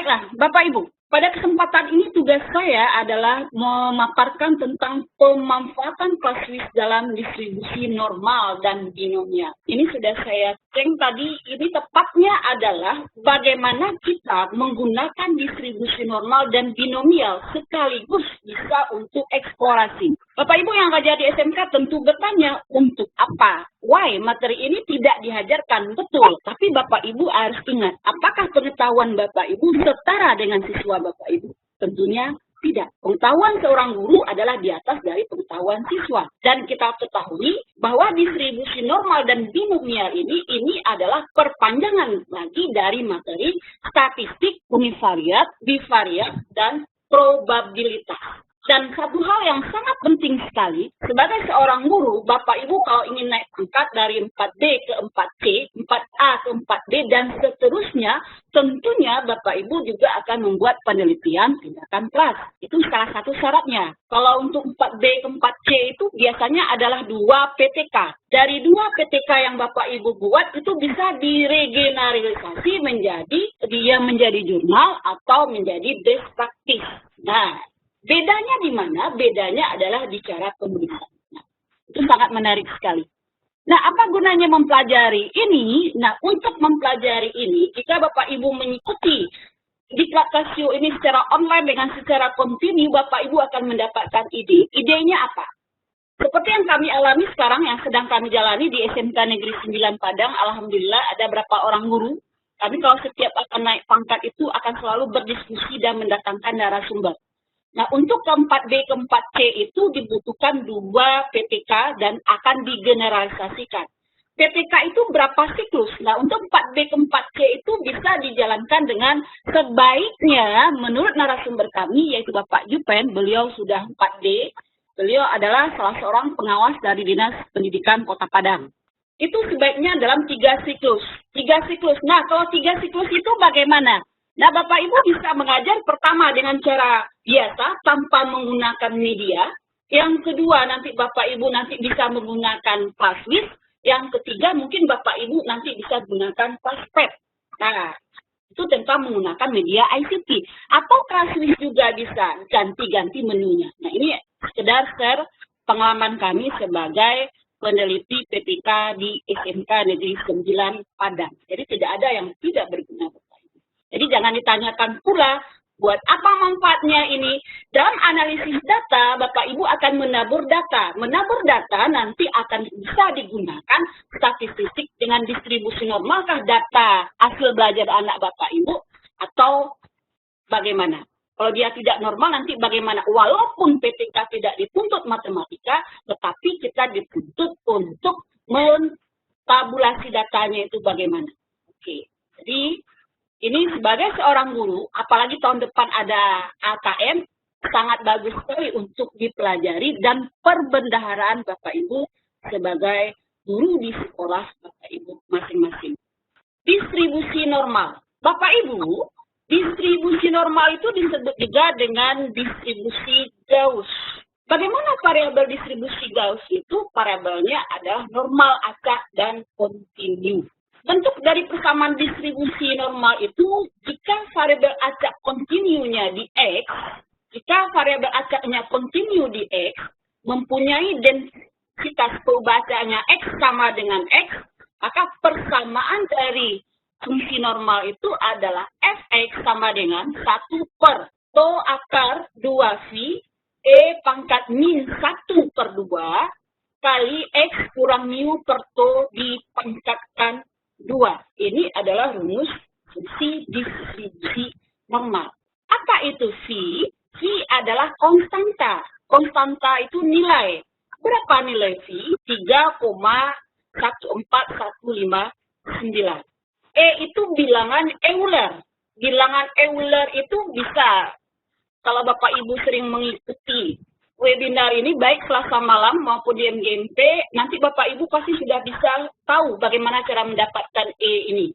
Baiklah, Bapak Ibu, pada kesempatan ini tugas saya adalah memaparkan tentang pemanfaatan kelas Swiss dalam distribusi normal dan binomial. Ini sudah saya cek tadi, ini tepatnya adalah bagaimana kita menggunakan distribusi normal dan binomial sekaligus bisa untuk eksplorasi. Bapak Ibu yang ngajar di SMK tentu bertanya, untuk apa? Why? Materi ini tidak diajarkan, betul. Tapi Bapak Ibu harus ingat, apakah pengetahuan Bapak Ibu setara dengan siswa Bapak Ibu? Tentunya tidak. Pengetahuan seorang guru adalah di atas dari pengetahuan siswa. Dan kita ketahui bahwa distribusi normal dan binomial ini adalah perpanjangan lagi dari materi statistik, univariat, bivariat, dan probabilitas. Dan satu hal yang sangat penting sekali, sebagai seorang guru, Bapak Ibu kalau ingin naik pangkat dari 4B ke 4C, 4A ke 4B, dan seterusnya, tentunya Bapak Ibu juga akan membuat penelitian tindakan kelas. Itu salah satu syaratnya. Kalau untuk 4B ke 4C itu biasanya adalah 2 PTK. Dari 2 PTK yang Bapak Ibu buat itu bisa diregeneralisasi menjadi jurnal atau menjadi best practice. Nah, bedanya di mana? Bedanya adalah di cara pemeriksaan. Itu sangat menarik sekali. Nah, apa gunanya mempelajari ini? Nah, untuk mempelajari ini, jika Bapak Ibu mengikuti di Casio ini secara online dengan secara kontinu, Bapak Ibu akan mendapatkan ide. Idenya apa? Seperti yang kami alami sekarang, yang sedang kami jalani di SMK Negeri 9 Padang, alhamdulillah ada berapa orang guru. Kami kalau setiap akan naik pangkat itu akan selalu berdiskusi dan mendatangkan narasumber. Nah, untuk ke 4B ke 4C itu dibutuhkan 2 PTK dan akan digeneralisasikan. PTK itu berapa siklus? Nah, untuk 4B ke 4C itu bisa dijalankan dengan sebaiknya menurut narasumber kami, yaitu Bapak Jupen, beliau sudah 4D. Beliau adalah salah seorang pengawas dari Dinas Pendidikan Kota Padang. Itu sebaiknya dalam 3 siklus. 3 siklus. Nah, kalau 3 siklus itu bagaimana? Nah, Bapak Ibu bisa mengajar pertama dengan cara biasa tanpa menggunakan media. Yang kedua, nanti Bapak Ibu nanti bisa menggunakan kelas Swiss. Yang ketiga, mungkin Bapak Ibu nanti bisa menggunakan kelas PET. Nah, itu tanpa menggunakan media ICT. Atau kelas Swiss juga bisa ganti-ganti menunya. Nah, ini sekedar share pengalaman kami sebagai peneliti PPK di SMK Negeri 9 Padang. Jadi tidak ada yang tidak berguna. Jadi jangan ditanyakan pula, buat apa manfaatnya ini? Dalam analisis data, Bapak Ibu akan menabur data. Menabur data nanti akan bisa digunakan statistik dengan distribusi normalkah data hasil belajar anak Bapak Ibu atau bagaimana? Kalau dia tidak normal nanti bagaimana? Walaupun PTK tidak dituntut matematika, tetapi kita dituntut untuk mentabulasi datanya itu bagaimana. Oke, jadi ini sebagai seorang guru, apalagi tahun depan ada AKM, sangat bagus sekali untuk dipelajari dan perbendaharaan Bapak Ibu sebagai guru di sekolah Bapak Ibu masing-masing. Distribusi normal. Bapak Ibu, distribusi normal itu disebut juga dengan distribusi Gauss. Bagaimana variabel distribusi Gauss itu? Variabelnya adalah normal, acak, dan kontinu. Bentuk dari persamaan distribusi normal itu, jika variabel acak kontinunya di X, jika variabel acaknya kontinu di X, mempunyai densitas perubahannya X sama dengan X, maka persamaan dari fungsi normal itu adalah Fx sama dengan 1 per tau akar 2phi E pangkat min 1 per 2 kali X kurang mu per tau dipangkatkan 2. Ini adalah rumus fungsi distribusi normal. Apa itu phi? Phi adalah konstanta. Konstanta itu nilai. Berapa nilai phi? 3,14159. E itu bilangan Euler. Bilangan Euler itu bisa, kalau Bapak Ibu sering mengikuti webinar ini baik Selasa malam maupun di MGMP, nanti Bapak Ibu pasti sudah bisa tahu bagaimana cara mendapatkan E ini.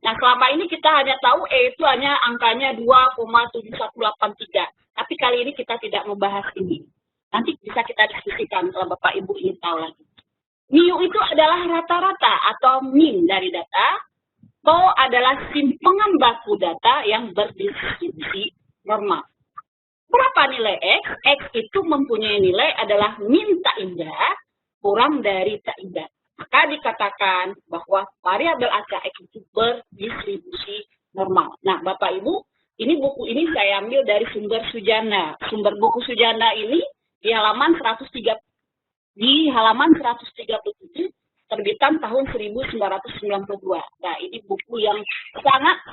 Nah, selama ini kita hanya tahu E itu hanya angkanya 2,7183. Tapi kali ini kita tidak membahas ini. Nanti bisa kita diskusikan kalau Bapak Ibu ingin tahu lagi. Mu itu adalah rata-rata atau mean dari data. TO adalah simpengan baku data yang berdistribusi normal. Berapa nilai X? X itu mempunyai nilai adalah min tak indah kurang dari tak indah. Maka dikatakan bahwa variabel acak X itu berdistribusi normal. Nah, Bapak Ibu, ini buku ini saya ambil dari sumber Sujana. Sumber buku Sujana ini di halaman 137 terbitan tahun 1992. Nah, ini buku yang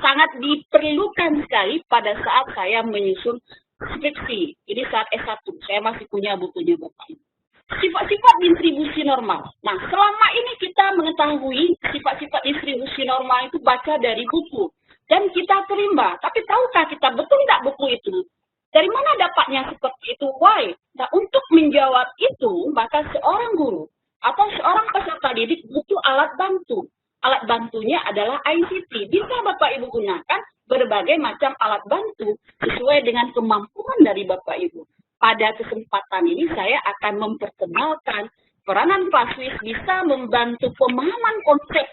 sangat diperlukan sekali pada saat saya menyusun skripsi. Ini saat S1, saya masih punya bukunya Bapak Ibu. Sifat-sifat distribusi normal. Nah, selama ini kita mengetahui sifat-sifat distribusi normal itu baca dari buku. Dan kita terima. Tapi tahukah kita betul tidak buku itu? Dari mana dapatnya seperti itu? Why? Nah, untuk menjawab itu, maka seorang guru atau seorang peserta didik butuh alat bantu. Alat bantunya adalah ICT. Bisa Bapak Ibu gunakan berbagai macam alat bantu sesuai dengan kemampuan dari Bapak Ibu. Pada kesempatan ini saya akan memperkenalkan peranan Classwiz bisa membantu pemahaman konsep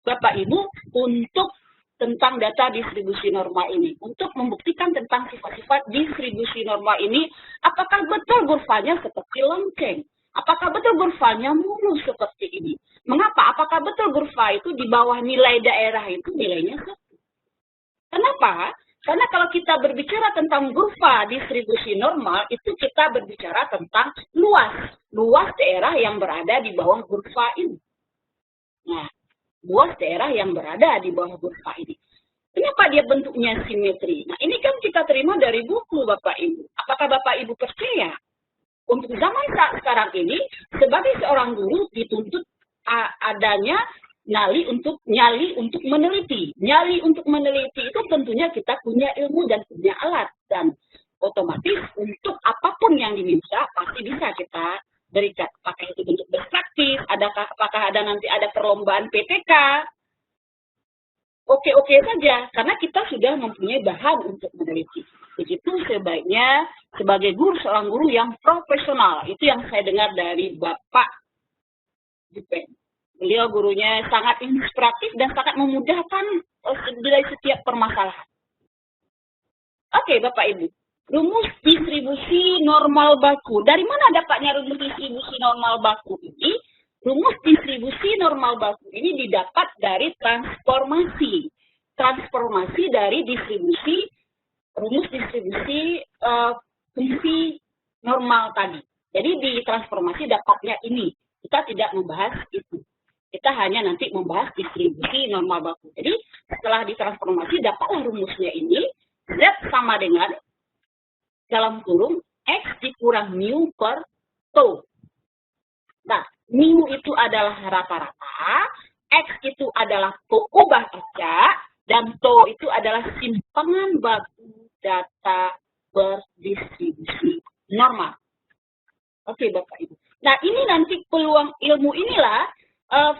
Bapak Ibu untuk tentang data distribusi normal ini. Untuk membuktikan tentang sifat-sifat distribusi normal ini, apakah betul kurvanya seperti lonceng? Apakah betul kurvanya mulus seperti ini? Mengapa? Apakah betul kurva itu di bawah nilai daerah itu nilainya 1? Kenapa? Karena kalau kita berbicara tentang kurva distribusi normal, itu kita berbicara tentang luas daerah yang berada di bawah kurva ini. Nah, luas daerah yang berada di bawah kurva ini. Kenapa dia bentuknya simetri? Nah, ini kan kita terima dari buku Bapak Ibu. Apakah Bapak Ibu percaya? Untuk zaman sekarang ini, sebagai seorang guru dituntut adanya nyali untuk meneliti. Nyali untuk meneliti itu tentunya kita punya ilmu dan punya alat. Dan otomatis untuk apapun yang diminta, pasti bisa kita berikan. Apakah itu bentuk berpraktis, apakah nanti ada perlombaan PTK, oke-oke saja, karena kita sudah mempunyai bahan untuk meneliti. Begitu sebaiknya sebagai guru, seorang guru yang profesional. Itu yang saya dengar dari Bapak Jupen. Beliau gurunya sangat inspiratif dan sangat memudahkan dari setiap permasalahan. Oke, Bapak Ibu. Rumus distribusi normal baku. Dari mana dapatnya rumus distribusi normal baku ini? Rumus distribusi normal baku ini didapat dari transformasi. Transformasi dari rumus distribusi fungsi normal tadi. Jadi di transformasi dapatnya ini. Kita tidak membahas itu. Kita hanya nanti membahas distribusi normal baku. Jadi setelah ditransformasi dapatlah rumusnya ini. Z sama dengan dalam kurung X dikurang mu per tau. Nah, mu itu adalah rata-rata, X itu adalah ubah acak, dan tau itu adalah simpangan baku data berdistribusi normal. Oke, Bapak Ibu. Nah, ini nanti peluang ilmu inilah,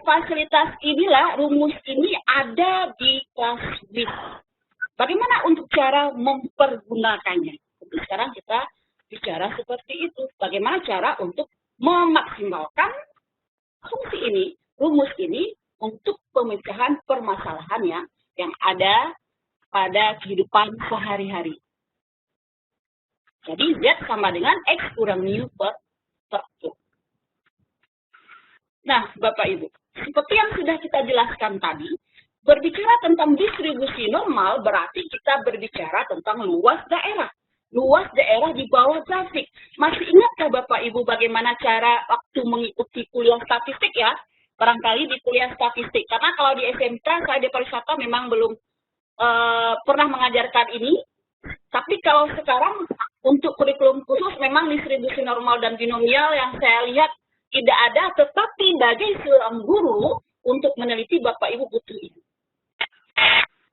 fasilitas inilah, rumus ini ada di Classwiz. Bagaimana untuk cara mempergunakannya? Sekarang kita bicara seperti itu. Bagaimana cara untuk memaksimalkan fungsi ini, rumus ini, untuk pemecahan permasalahan yang ada pada kehidupan sehari-hari. Jadi Z sama dengan X kurang mu per tau. Nah, Bapak Ibu, seperti yang sudah kita jelaskan tadi, berbicara tentang distribusi normal berarti kita berbicara tentang luas daerah. Luas daerah di bawah grafik. Masih ingatkah Bapak Ibu bagaimana cara waktu mengikuti kuliah statistik ya? Barangkali di kuliah statistik. Karena kalau di SMK saya di pariwisata memang belum pernah mengajarkan ini. Tapi kalau sekarang untuk kurikulum khusus memang distribusi normal dan binomial yang saya lihat tidak ada. Tetapi bagi seorang guru untuk meneliti Bapak Ibu butuh ini.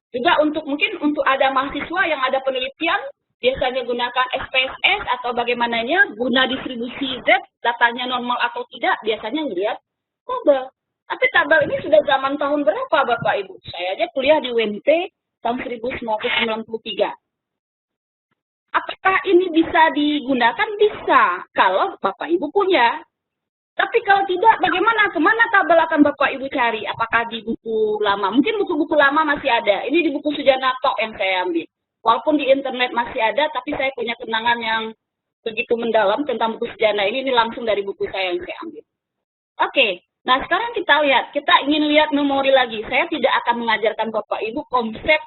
Juga mungkin untuk ada mahasiswa yang ada penelitian, biasanya gunakan SPSS atau bagaimananya, guna distribusi Z, datanya normal atau tidak, biasanya ngelihat tabel. Tapi tabel ini sudah zaman tahun berapa Bapak Ibu? Saya aja kuliah di UMT tahun 1993. Apakah ini bisa digunakan? Bisa, kalau Bapak Ibu punya. Tapi Tapi kalau tidak, bagaimana? Kemana tabel akan Bapak Ibu cari? Apakah di buku lama? Mungkin buku-buku lama masih ada. Ini di buku Sujana Tok yang saya ambil. Walaupun di internet masih ada, tapi saya punya kenangan yang begitu mendalam tentang buku Sujana ini langsung dari buku saya yang saya ambil. Oke, nah sekarang kita lihat. Kita ingin lihat memori lagi. Saya tidak akan mengajarkan Bapak Ibu konsep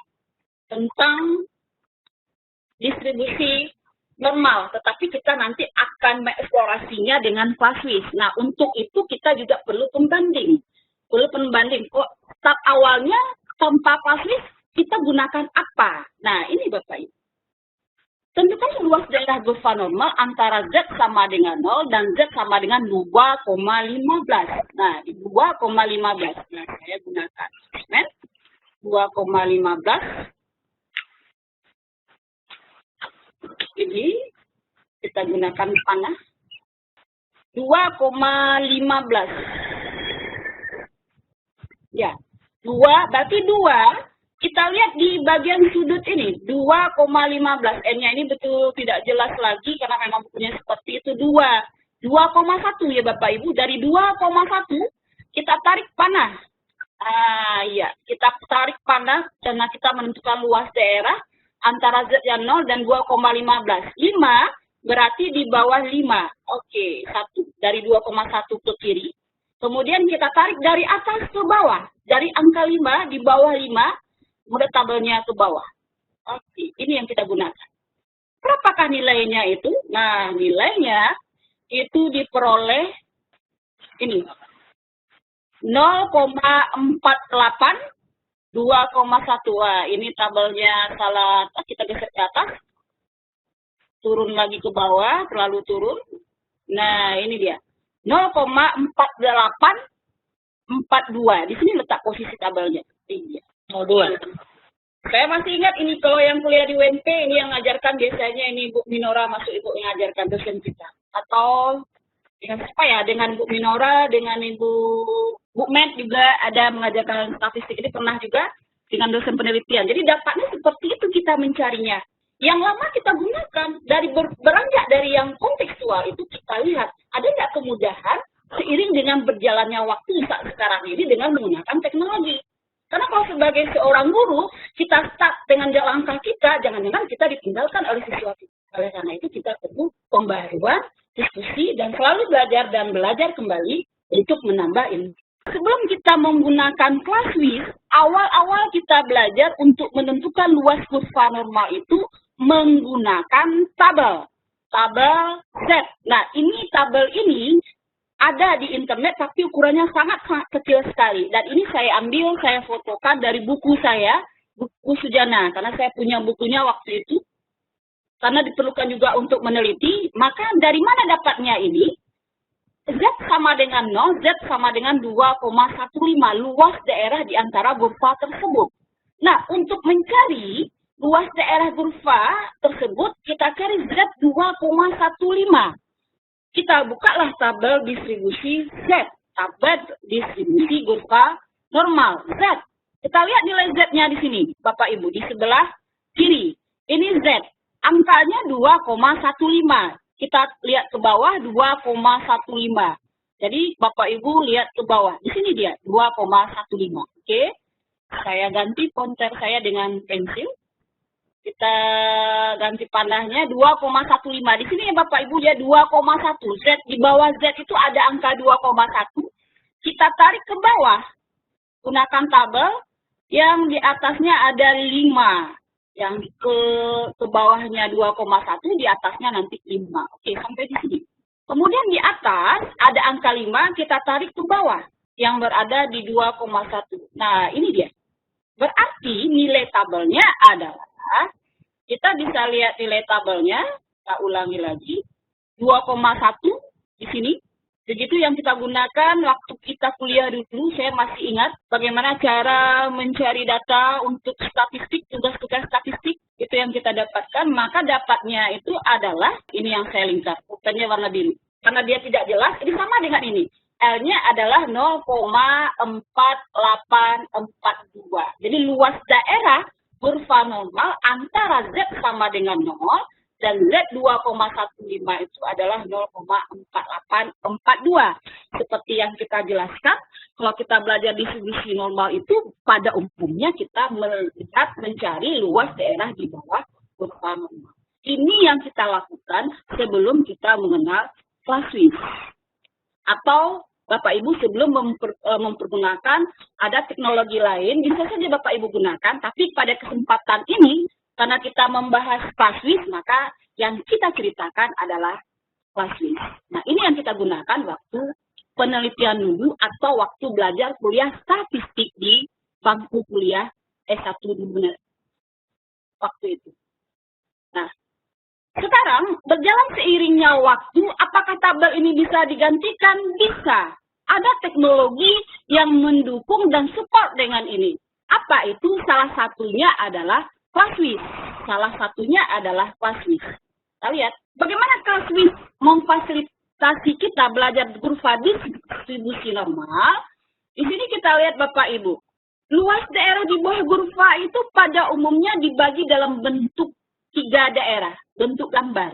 tentang distribusi normal, tetapi kita nanti akan mengeksplorasinya dengan flash. Nah, untuk itu kita juga perlu pembanding. Kok start awalnya tanpa flash kita gunakan apa? Nah, ini Bapak Ibu. Tentukan luas daerah kurva normal antara Z sama dengan 0 dan Z sama dengan 2,15. Nah, 2,15. Nah, saya gunakan 2,15. Ini kita gunakan panah 2,15. Ya, 2 berarti 2. Kita lihat di bagian sudut ini 2,15. N-nya ini betul tidak jelas lagi karena memang bukunya seperti itu 2,1 ya Bapak Ibu. Dari 2,1 kita tarik panah. Ya, kita tarik panah karena kita menentukan luas daerah antara Z yang 0 dan 2,15. 5 berarti di bawah 5. Oke, 1. Dari 2,1 ke kiri. Kemudian kita tarik dari atas ke bawah. Dari angka 5 di bawah 5, kemudian tabelnya ke bawah. Oke, ini yang kita gunakan. Berapakah nilainya itu? Nah, nilainya itu diperoleh ini. 0,48 2,1. Wah, ini tabelnya salah. Kita geser ke atas. Turun lagi ke bawah, terlalu turun. Nah, ini dia. 0,4842. Di sini letak posisi tabelnya. Ini dia. 02. Saya masih ingat ini kalau yang kuliah di UNP, ini yang ngajarkan biasanya ini Bu Minora masuk Ibu yang ngajarkan dosen kita. Atau dengan siapa ya? Dengan Bu Minora, dengan Ibu Bu Med juga ada mengajarkan statistik. Ini pernah juga dengan dosen penelitian. Jadi dapatnya seperti itu kita mencarinya. Yang lama kita gunakan dari beranjak dari yang kontekstual itu kita lihat ada nggak kemudahan seiring dengan berjalannya waktu saat sekarang ini dengan menggunakan teknologi. Karena kalau sebagai seorang guru kita start dengan langkah kita, jangan-jangan kita ditinggalkan oleh siswa kita. Oleh karena itu kita perlu pembaruan, diskusi dan selalu belajar dan belajar kembali untuk menambah ilmu. Sebelum kita menggunakan class-width, awal-awal kita belajar untuk menentukan luas kurva normal itu menggunakan tabel Z. Nah, ini tabel ini ada di internet tapi ukurannya sangat-sangat kecil sekali. Dan ini saya ambil, saya fotokan dari buku saya, buku Sujana. Karena saya punya bukunya waktu itu. Karena diperlukan juga untuk meneliti. Maka dari mana dapatnya ini? Z sama dengan 0, Z sama dengan 2,15. Luas daerah di antara kurva tersebut. Nah, untuk mencari luas daerah kurva tersebut, kita cari Z 2,15. Kita bukalah tabel distribusi Z. Tabel distribusi kurva normal Z. Kita lihat nilai Z-nya di sini, Bapak Ibu, di sebelah kiri. Ini Z. Angkanya 2,15. Kita lihat ke bawah 2,15. Jadi Bapak Ibu lihat ke bawah. Di sini dia 2,15. Oke. Saya ganti pointer saya dengan pensil. Kita ganti panahnya 2,15. Di sini ya Bapak Ibu ya 2,1. Z di bawah Z itu ada angka 2,1. Kita tarik ke bawah. Gunakan tabel yang di atasnya ada 5. Yang ke bawahnya 2,1, di atasnya nanti 5. Oke, sampai di sini. Kemudian di atas ada angka 5, kita tarik ke bawah. Yang berada di 2,1. Nah, ini dia. Berarti nilai tabelnya adalah, kita bisa lihat nilai tabelnya, kita ulangi lagi, 2,1 di sini. Begitu yang kita gunakan waktu kita kuliah dulu, saya masih ingat bagaimana cara mencari data untuk statistik, tugas-tugas statistik, itu yang kita dapatkan. Maka dapatnya itu adalah, ini yang saya lingkar, putihnya warna biru. Karena dia tidak jelas, ini sama dengan ini. L-nya adalah 0,4842. Jadi luas daerah kurva normal antara Z sama dengan 0 dan Z2,15 itu adalah 0,4842. Seperti yang kita jelaskan, kalau kita belajar distribusi normal itu pada umumnya kita melihat mencari luas daerah di bawah kurva normal. Ini yang kita lakukan sebelum kita mengenal Clausewitz. Atau Bapak Ibu sebelum mempergunakan ada teknologi lain, bisa saja Bapak Ibu gunakan, tapi pada kesempatan ini, karena kita membahas Clausewitz, maka yang kita ceritakan adalah Clausewitz. Nah, ini yang kita gunakan waktu penelitian dulu atau waktu belajar kuliah statistik di bangku kuliah S1 di waktu itu. Nah, sekarang, berjalan seiringnya waktu, apakah tabel ini bisa digantikan? Bisa. Ada teknologi yang mendukung dan support dengan ini. Apa itu? Salah satunya adalah Clausewitz. Kita lihat, bagaimana Clausewitz memfasilitasi kita belajar kurva distribusi normal. Di sini kita lihat Bapak Ibu. Luas daerah di bawah kurva itu pada umumnya dibagi dalam bentuk 3 daerah, bentuk gambar.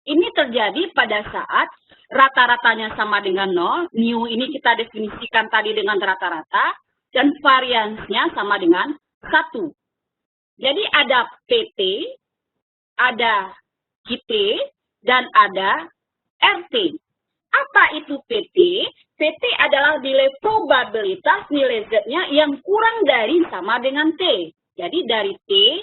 Ini terjadi pada saat rata-ratanya sama dengan 0, mu ini kita definisikan tadi dengan rata-rata, dan variansnya sama dengan 1. Jadi ada PT, ada QT, dan ada RT. Apa itu PT? PT adalah nilai probabilitas nilai Z-nya yang kurang dari sama dengan T. Jadi dari T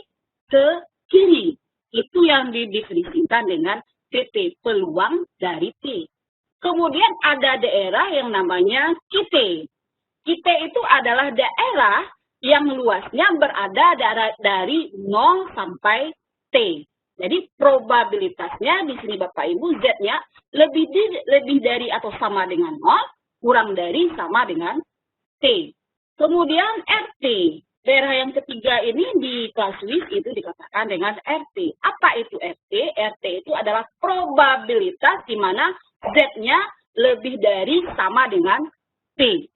ke kiri. Itu yang didefinisikan dengan PT, peluang dari T. Kemudian ada daerah yang namanya QT. QT itu adalah daerah yang luasnya berada dari 0 sampai T. Jadi probabilitasnya di sini Bapak Ibu Z-nya lebih dari atau sama dengan 0, kurang dari sama dengan T. Kemudian RT. Daerah yang ketiga ini di Clausewitz itu dikatakan dengan RT. Apa itu RT? RT itu adalah probabilitas di mana Z-nya lebih dari sama dengan T.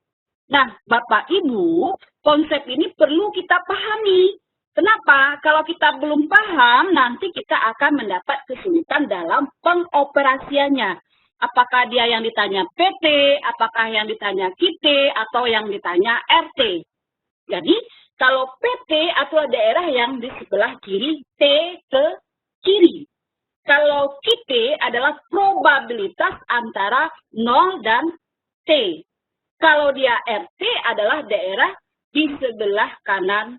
Nah, Bapak Ibu, konsep ini perlu kita pahami. Kenapa? Kalau kita belum paham, nanti kita akan mendapat kesulitan dalam pengoperasiannya. Apakah dia yang ditanya PT, apakah yang ditanya QT, atau yang ditanya RT. Jadi, kalau PT atau daerah yang di sebelah kiri, T ke kiri. Kalau QT adalah probabilitas antara 0 dan T. Kalau dia RT adalah daerah di sebelah kanan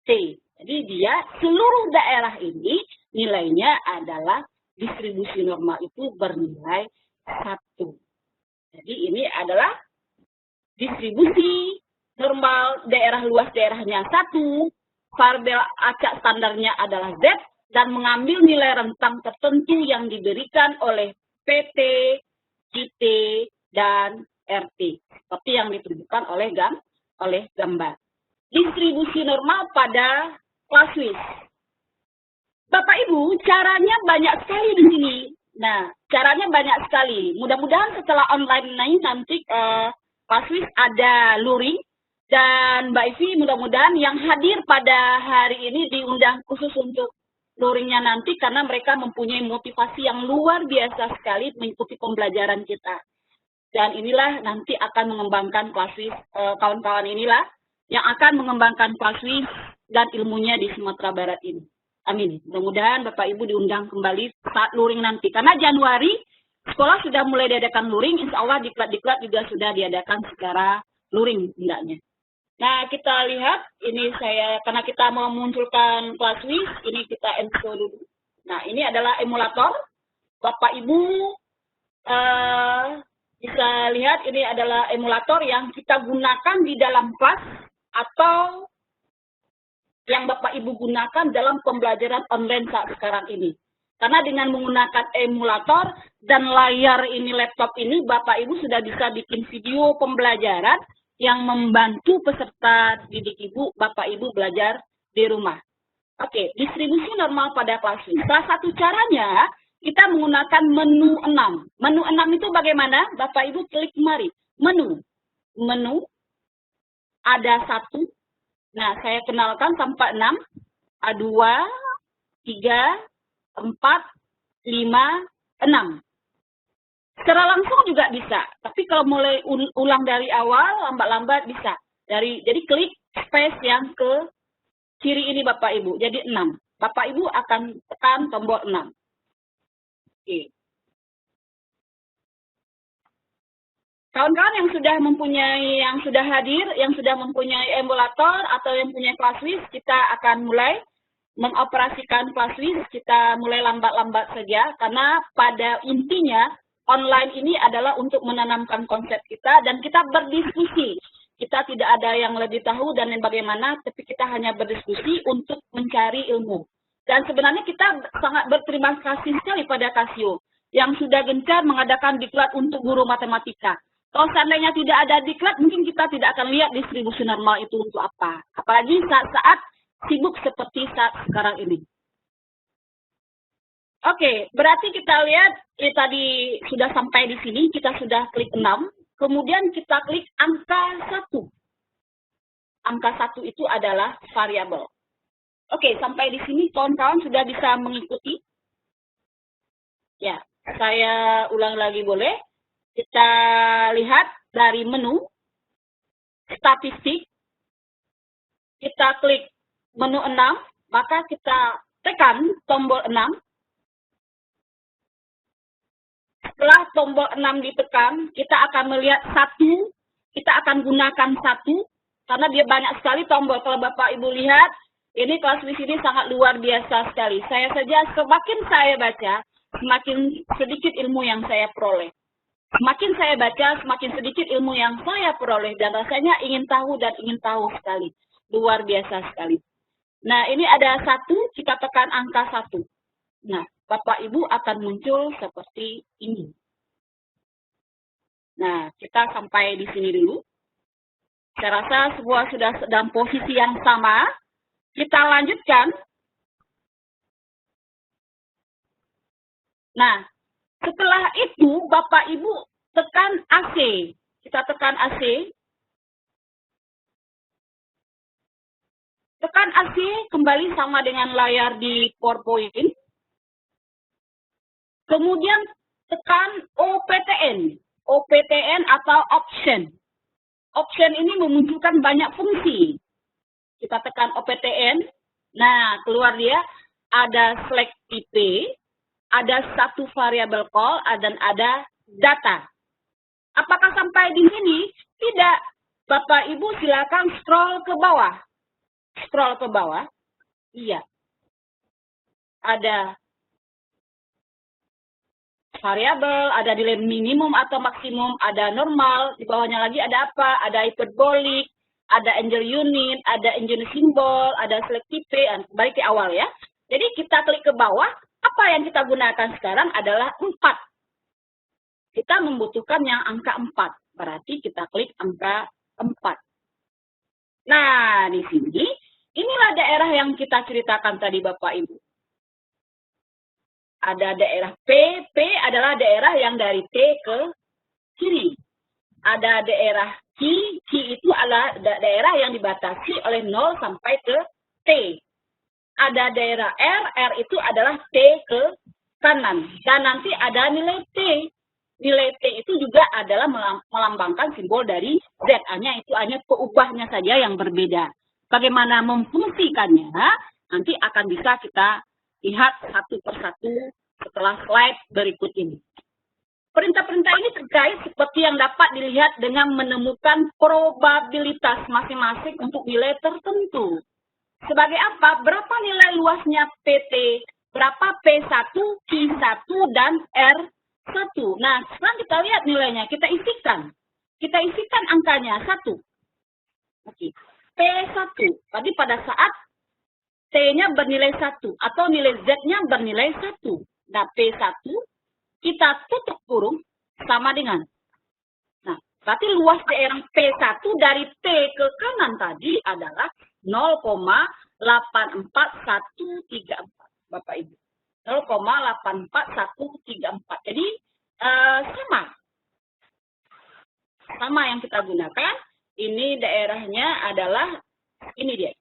T. Jadi dia seluruh daerah ini nilainya adalah distribusi normal itu bernilai 1. Jadi ini adalah distribusi normal daerah luas daerahnya 1, variabel acak standarnya adalah Z, dan mengambil nilai rentang tertentu yang diberikan oleh PT, QT, dan RT. Seperti yang ditunjukkan oleh gambar. Distribusi normal pada Clausewitz. Bapak Ibu, caranya banyak sekali di sini. Nah, caranya banyak sekali. Mudah-mudahan setelah online ini nanti Clausewitz ada luring. Dan Mbak Ivi mudah-mudahan yang hadir pada hari ini diundang khusus untuk luringnya nanti karena mereka mempunyai motivasi yang luar biasa sekali mengikuti pembelajaran kita. Dan inilah nanti akan mengembangkan Clausewitz, kawan-kawan inilah yang akan mengembangkan Clausewitz dan ilmunya di Sumatera Barat ini. Amin. Mudah-mudahan Bapak Ibu diundang kembali saat luring nanti. Karena Januari sekolah sudah mulai diadakan luring, insya Allah diklat-diklat juga sudah diadakan secara luring hendaknya. Nah, kita lihat, ini karena kita mau memunculkan Clausewitz, ini kita install dulu. Nah, ini adalah emulator. Bapak Ibu bisa lihat, ini adalah emulator yang kita gunakan di dalam kelas atau yang Bapak Ibu gunakan dalam pembelajaran online saat sekarang ini. Karena dengan menggunakan emulator dan layar ini, laptop ini, Bapak Ibu sudah bisa bikin video pembelajaran yang membantu peserta didik Ibu, Bapak Ibu belajar di rumah. Oke, distribusi normal pada Clausewitz. Salah satu caranya, kita menggunakan menu 6. Menu 6 itu bagaimana? Bapak Ibu klik mari. Menu. Ada 1. Nah, saya kenalkan sampai 6. A2, 3, 4, 5, 6. Secara langsung juga bisa, tapi kalau mulai ulang dari awal, lambat-lambat bisa. Jadi klik space yang ke kiri ini Bapak Ibu, jadi 6. Bapak Ibu akan tekan tombol 6. Oke. Kawan-kawan yang sudah hadir, yang sudah mempunyai emulator atau yang punya ClassWiz, kita akan mulai mengoperasikan ClassWiz. Kita mulai lambat-lambat saja, karena pada intinya online ini adalah untuk menanamkan konsep kita dan kita berdiskusi. Kita tidak ada yang lebih tahu dan bagaimana, tapi kita hanya berdiskusi untuk mencari ilmu. Dan sebenarnya kita sangat berterima kasih sekali pada Casio yang sudah gencar mengadakan diklat untuk guru matematika. Kalau seandainya tidak ada diklat, mungkin kita tidak akan lihat distribusi normal itu untuk apa. Apalagi saat-saat sibuk seperti saat sekarang ini. Oke, berarti kita lihat tadi sudah sampai di sini, kita sudah klik 6, kemudian kita klik angka 1. Angka 1 itu adalah variabel. Oke, sampai di sini kawan-kawan sudah bisa mengikuti? Ya, saya ulang lagi boleh. Kita lihat dari menu, statistik, kita klik menu 6, maka kita tekan tombol 6. Setelah tombol 6 ditekan, kita akan melihat 1, kita akan gunakan 1, karena dia banyak sekali tombol. Kalau Bapak Ibu lihat, ini ClassWiz ini sangat luar biasa sekali. Saya saja, semakin saya baca, semakin sedikit ilmu yang saya peroleh. Semakin saya baca, semakin sedikit ilmu yang saya peroleh. Dan rasanya ingin tahu dan ingin tahu sekali. Luar biasa sekali. Nah, ini ada 1, kita tekan angka 1. Nah, Bapak Ibu akan muncul seperti ini. Nah, kita sampai di sini dulu. Saya rasa semua sudah dalam posisi yang sama. Kita lanjutkan. Nah, setelah itu Bapak Ibu tekan AC. Kita tekan AC. Tekan AC kembali sama dengan layar di PowerPoint. Kemudian tekan OPTN. OPTN atau option. Option ini memunculkan banyak fungsi. Kita tekan OPTN. Nah, keluar dia ada select IP, ada satu variabel call, dan ada data. Apakah sampai di sini? Tidak. Bapak Ibu silakan scroll ke bawah. Scroll ke bawah. Iya. Ada variabel, ada nilai minimum atau maksimum, ada normal, di bawahnya lagi ada apa? Ada hyperbolik, ada angel unit, ada angel simbol, ada select type, balik ke awal ya. Jadi kita klik ke bawah, apa yang kita gunakan sekarang adalah 4. Kita membutuhkan yang angka 4, berarti kita klik angka 4. Nah, di sini, inilah daerah yang kita ceritakan tadi Bapak Ibu. Ada daerah P. P adalah daerah yang dari T ke kiri. Ada daerah Q. Q itu adalah daerah yang dibatasi oleh 0 sampai ke T. Ada daerah R. R itu adalah T ke kanan. Dan nanti ada nilai T. Nilai T itu juga adalah melambangkan simbol dari Z. Hanya peubahnya saja yang berbeda. Bagaimana memfungsikannya, nanti akan bisa kita lihat satu persatu setelah slide berikut ini. Perintah-perintah ini terkait seperti yang dapat dilihat dengan menemukan probabilitas masing-masing untuk nilai tertentu. Sebagai apa? Berapa nilai luasnya PT, berapa P1, Q1, dan R1. Nah, sekarang kita lihat nilainya, kita isikan. Kita isikan angkanya 1. Oke. P1, tadi pada saat T-nya bernilai 1 atau nilai Z-nya bernilai 1. Nah, P1 kita tutup kurung sama dengan. Nah, berarti luas daerah P1 dari T ke kanan tadi adalah 0,84134. Bapak Ibu. 0,84134. Jadi sama yang kita gunakan. Ini daerahnya adalah ini dia.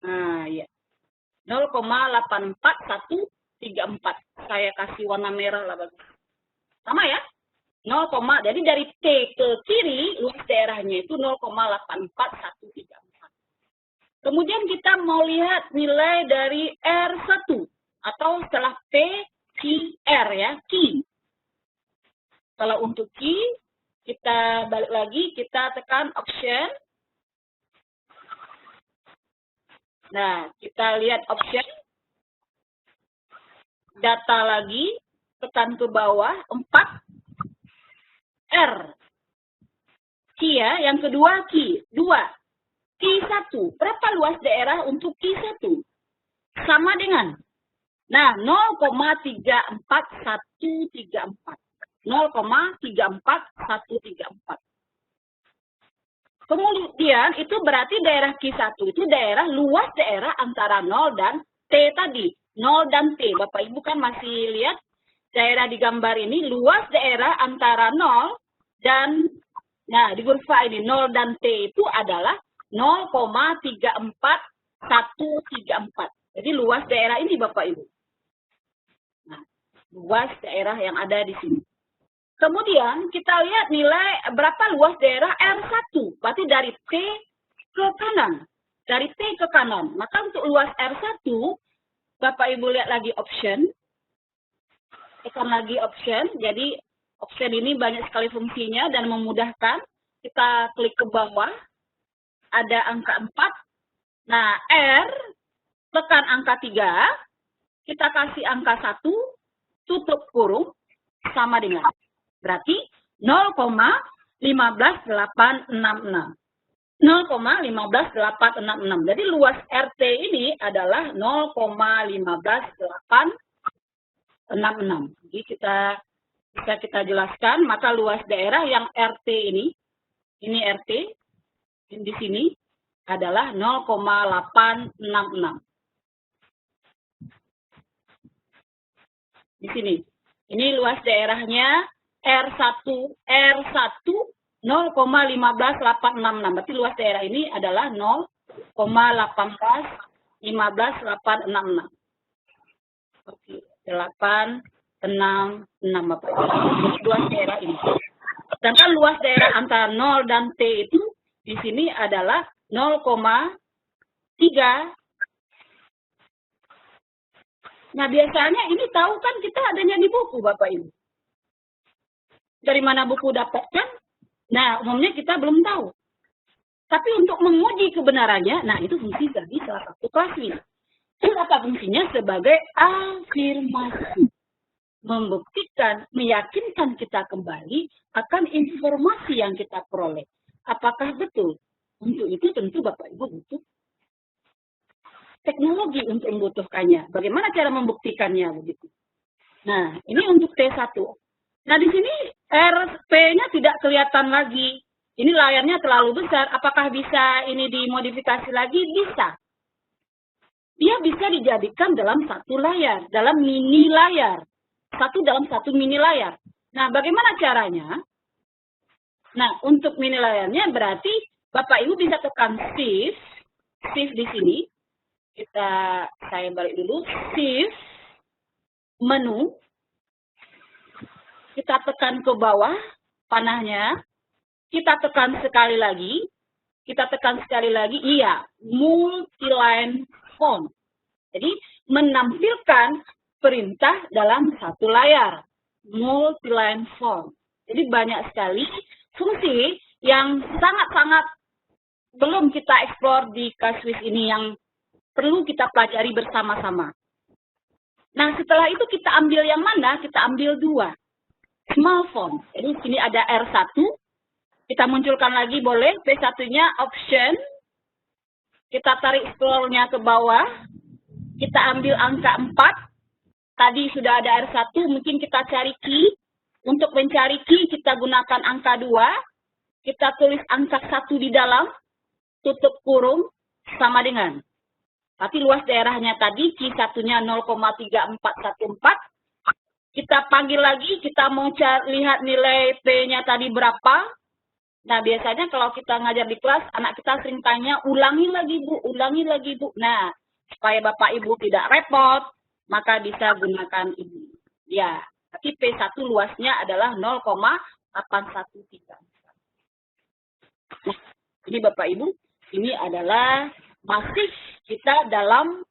Nah, ya. 0,84134. Saya kasih warna merah lah bagus. Sama ya? 0, jadi dari T ke kiri, luas daerahnya itu 0,84134. Kemudian kita mau lihat nilai dari R1, atau setelah P, Q, R ya, Q. Kalau untuk Q, kita balik lagi, kita tekan option. Nah, kita lihat option. Data lagi, tekan ke bawah, 4. R. Q ya, yang kedua Q. 2. Q1. Berapa luas daerah untuk Q1? Sama dengan, nah, 0,34134. 0,34134. Kemudian itu berarti daerah Q1 itu luas daerah antara 0 dan T tadi. 0 dan T. Bapak Ibu kan masih lihat daerah di gambar ini, luas daerah antara 0 dan, nah di kurva ini 0 dan T itu adalah 0,34134. Jadi luas daerah ini Bapak Ibu. Nah, luas daerah yang ada di sini. Kemudian kita lihat nilai berapa luas daerah R1. Berarti dari T ke kanan. Dari T ke kanan. Maka untuk luas R1, Bapak Ibu lihat lagi option. Tekan lagi option. Jadi option ini banyak sekali fungsinya dan memudahkan. Kita klik ke bawah. Ada angka 4. Nah, R, tekan angka 3. Kita kasih angka 1. Tutup kurung. Sama dengan. Berarti 0,15866. 0,15866. Jadi luas RT ini adalah 0,15866. Jadi bisa kita jelaskan, maka luas daerah yang RT ini RT, di sini adalah 0,866. Di sini. Ini luas daerahnya R1 0,15866. Berarti luas daerah ini adalah 0,15866. Oke, 866 Bapak. Jadi luas daerah ini. Sedangkan luas daerah antara 0 dan T itu di sini adalah 0,3. Nah, biasanya ini tahu kan kita adanya di buku Bapak Ibu. Dari mana buku dapatkan? Nah, umumnya kita belum tahu. Tapi untuk menguji kebenarannya, nah itu fungsi dari salah satu klaswis. Itu apa fungsinya? Sebagai afirmasi. Membuktikan, meyakinkan kita kembali akan informasi yang kita peroleh. Apakah betul? Untuk itu tentu Bapak Ibu butuh teknologi untuk membutuhkannya. Bagaimana cara membuktikannya begitu? Nah, ini untuk T1. Nah, di sini RP-nya tidak kelihatan lagi. Ini layarnya terlalu besar. Apakah bisa ini dimodifikasi lagi? Bisa. Dia bisa dijadikan dalam satu layar, dalam mini layar. Dalam satu mini layar. Nah, bagaimana caranya? Nah, untuk mini layarnya berarti Bapak Ibu bisa tekan Shift di sini. Saya balik dulu. Shift, menu. Kita tekan ke bawah panahnya. Kita tekan sekali lagi. Iya, multi-line font. Jadi, menampilkan perintah dalam satu layar. Multi-line font. Jadi, banyak sekali fungsi yang sangat-sangat belum kita eksplor di Kaswis ini yang perlu kita pelajari bersama-sama. Nah, setelah itu kita ambil yang mana? Kita ambil 2. Small font. Jadi sini ada R1. Kita munculkan lagi boleh. P1-nya option. Kita tarik scroll-nya ke bawah. Kita ambil angka 4. Tadi sudah ada R1. Mungkin kita cari key. Untuk mencari key kita gunakan angka 2. Kita tulis angka 1 di dalam. Tutup kurung. Sama dengan. Tapi luas daerahnya tadi. Key 1-nya 0,3414. Kita panggil lagi, kita mau lihat nilai P-nya tadi berapa. Nah, biasanya kalau kita ngajar di kelas, anak kita sering tanya, ulangi lagi Bu. Nah, supaya Bapak Ibu tidak repot, maka bisa gunakan ini. Ya, tapi P1 luasnya adalah 0,813. Nah, jadi Bapak Ibu, ini adalah masih kita dalam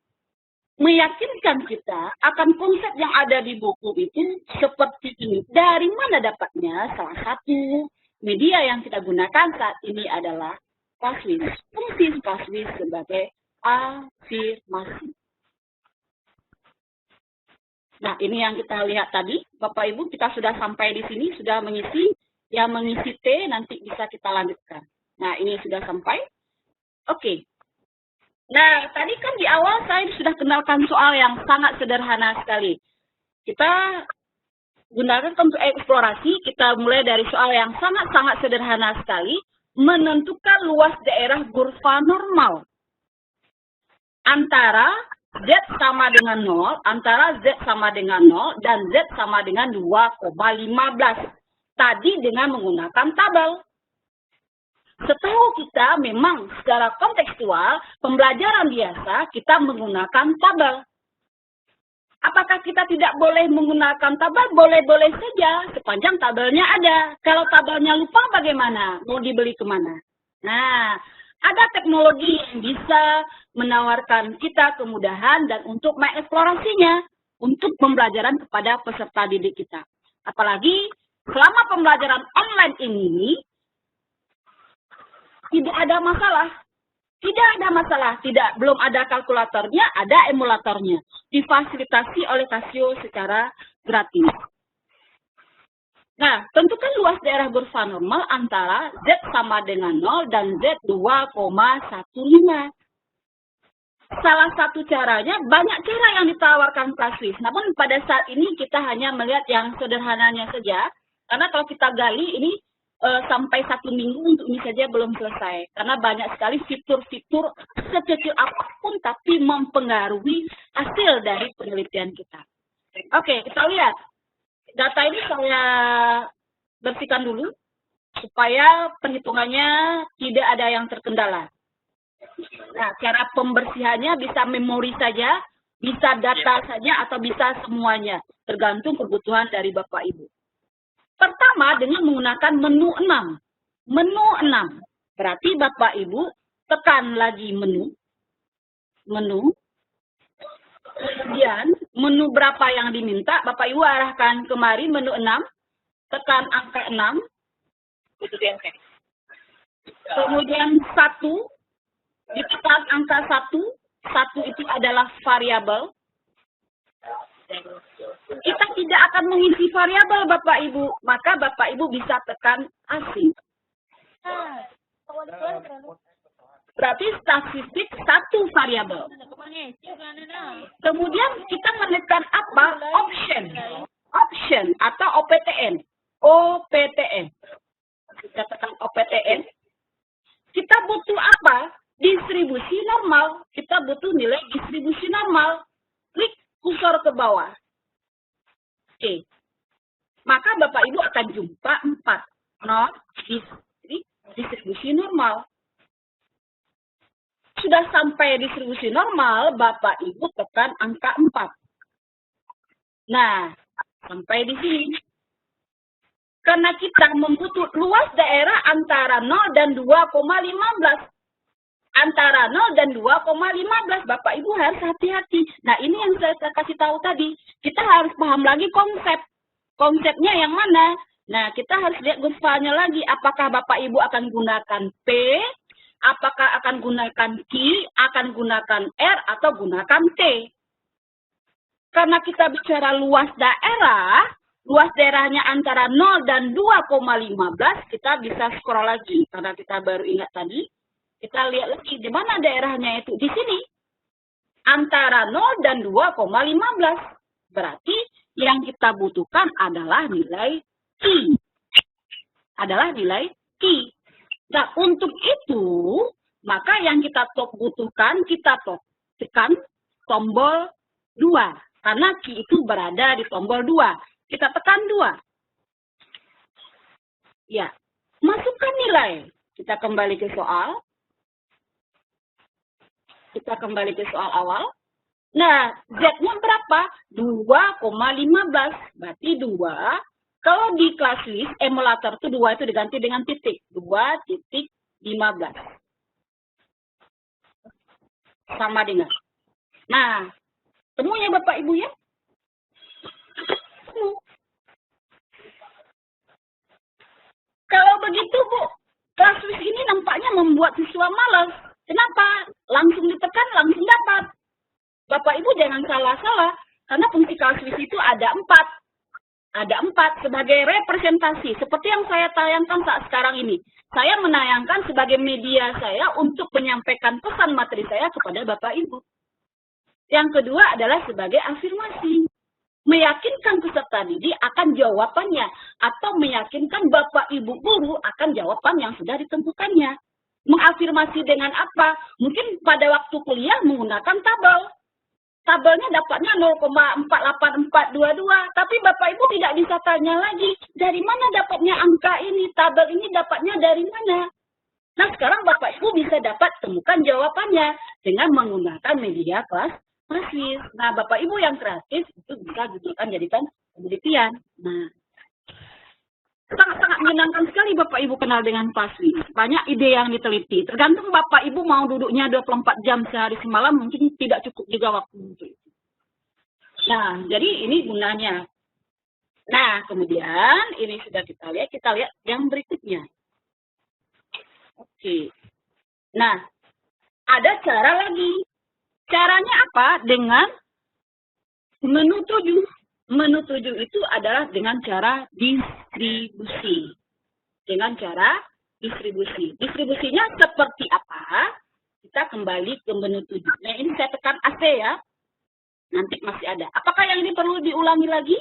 meyakinkan kita akan konsep yang ada di buku itu seperti ini. Dari mana dapatnya? Salah satu media yang kita gunakan saat ini adalah Classwiz. Fungsi Classwiz sebagai afirmasi. Nah, ini yang kita lihat tadi, Bapak Ibu, kita sudah sampai di sini, sudah mengisi. Yang mengisi T nanti bisa kita lanjutkan. Nah, ini sudah sampai. Oke. Nah, tadi kan di awal saya sudah kenalkan soal yang sangat sederhana sekali. Kita gunakan untuk eksplorasi, kita mulai dari soal yang sangat-sangat sederhana sekali, menentukan luas daerah kurva normal antara Z sama dengan 0, antara Z sama dengan 0, dan Z sama dengan 2,15. Tadi dengan menggunakan tabel. Setahu kita memang secara kontekstual, pembelajaran biasa kita menggunakan tabel. Apakah kita tidak boleh menggunakan tabel? Boleh-boleh saja, sepanjang tabelnya ada. Kalau tabelnya lupa bagaimana? Mau dibeli kemana? Nah, ada teknologi yang bisa menawarkan kita kemudahan dan untuk mengeksplorasinya untuk pembelajaran kepada peserta didik kita. Apalagi selama pembelajaran online ini, tidak ada masalah. Tidak ada masalah. Belum ada kalkulatornya, ada emulatornya. Difasilitasi oleh Casio secara gratis. Nah, tentukan luas daerah kurva normal antara Z sama dengan 0 dan Z 2,15. Salah satu caranya, banyak cara yang ditawarkan Classwiz. Namun pada saat ini kita hanya melihat yang sederhananya saja. Karena kalau kita gali ini, sampai 1 minggu untuk ini saja belum selesai. Karena banyak sekali fitur-fitur sekecil apapun tapi mempengaruhi hasil dari penelitian kita. Oke, kita lihat. Data ini saya bersihkan dulu supaya perhitungannya tidak ada yang terkendala. Nah, cara pembersihannya bisa memori saja, bisa data saja, atau bisa semuanya. Tergantung kebutuhan dari Bapak Ibu. Pertama, dengan menggunakan menu 6. Menu 6. Berarti Bapak Ibu tekan lagi menu. Kemudian, menu berapa yang diminta, Bapak Ibu arahkan kemari menu 6. Tekan angka 6. Kemudian 1. Ditekan angka 1. 1 itu adalah variabel. Kita tidak akan mengisi variabel Bapak Ibu, maka Bapak Ibu bisa tekan asing. Berarti statistik 1 variabel. Kemudian kita menekan apa? Option atau OPTN. Kita tekan OPTN. Kita butuh apa? Distribusi normal. Kita butuh nilai distribusi normal. Klik kursor ke bawah. Oke. Maka Bapak Ibu akan jumpa 4. Distribusi normal. Sudah sampai distribusi normal, Bapak Ibu tekan angka 4. Nah, sampai di sini. Karena kita membutuhkan luas daerah antara 0 dan 2,15. Antara 0 dan 2,15, Bapak Ibu harus hati-hati. Nah, ini yang saya kasih tahu tadi. Kita harus paham lagi konsep. Konsepnya yang mana? Nah, kita harus lihat kurvanya lagi. Apakah Bapak Ibu akan gunakan P, apakah akan gunakan Q, akan gunakan R, atau gunakan T. Karena kita bicara luas daerahnya antara 0 dan 2,15, kita bisa scroll lagi. Karena kita baru ingat tadi. Kita lihat lagi di mana daerahnya itu. Di sini. Antara 0 dan 2,15. Berarti yang kita butuhkan adalah nilai Q. Nah, untuk itu, maka yang kita butuhkan, kita tekan tombol 2. Karena Q itu berada di tombol 2. Kita tekan 2. Ya. Masukkan nilai. Kita kembali ke soal. Kita kembali ke soal awal. Nah, Z-nya berapa? 2,15. Berarti 2. Kalau di class list, emulator itu 2 itu diganti dengan titik. 2,15. Sama dengan. Nah, temunya Bapak Ibu ya? Kalau begitu Bu, class list ini nampaknya membuat siswa malas. Kenapa? Langsung ditekan, langsung dapat. Bapak Ibu jangan salah-salah, karena fungsi class list itu ada 4. Ada 4 sebagai representasi, seperti yang saya tayangkan saat sekarang ini. Saya menayangkan sebagai media saya untuk menyampaikan pesan materi saya kepada Bapak Ibu. Yang kedua adalah sebagai afirmasi. Meyakinkan peserta didik akan jawabannya, atau meyakinkan Bapak Ibu guru akan jawaban yang sudah ditentukannya. Mengafirmasi dengan apa? Mungkin pada waktu kuliah menggunakan tabel. Tabelnya dapatnya 0,48422, tapi Bapak Ibu tidak bisa tanya lagi, dari mana dapatnya angka ini, tabel ini dapatnya dari mana. Nah, sekarang Bapak Ibu bisa dapat temukan jawabannya dengan menggunakan media class list. Nah, Bapak Ibu yang kreatif itu bisa jadikan penelitian. Nah, sangat-sangat menyenangkan sekali Bapak Ibu kenal dengan class list. Banyak ide yang diteliti. Tergantung Bapak Ibu mau duduknya 24 jam sehari semalam, mungkin tidak cukup juga waktu untuk itu. Nah, jadi ini gunanya. Nah, kemudian ini sudah kita lihat yang berikutnya. Oke. Nah, ada cara lagi. Caranya apa? Dengan menu 7. Menu 7 itu adalah dengan cara distribusi. Dengan cara distribusi. Distribusinya seperti apa? Kita kembali ke menu 7. Nah, ini saya tekan AC ya. Nanti masih ada. Apakah yang ini perlu diulangi lagi?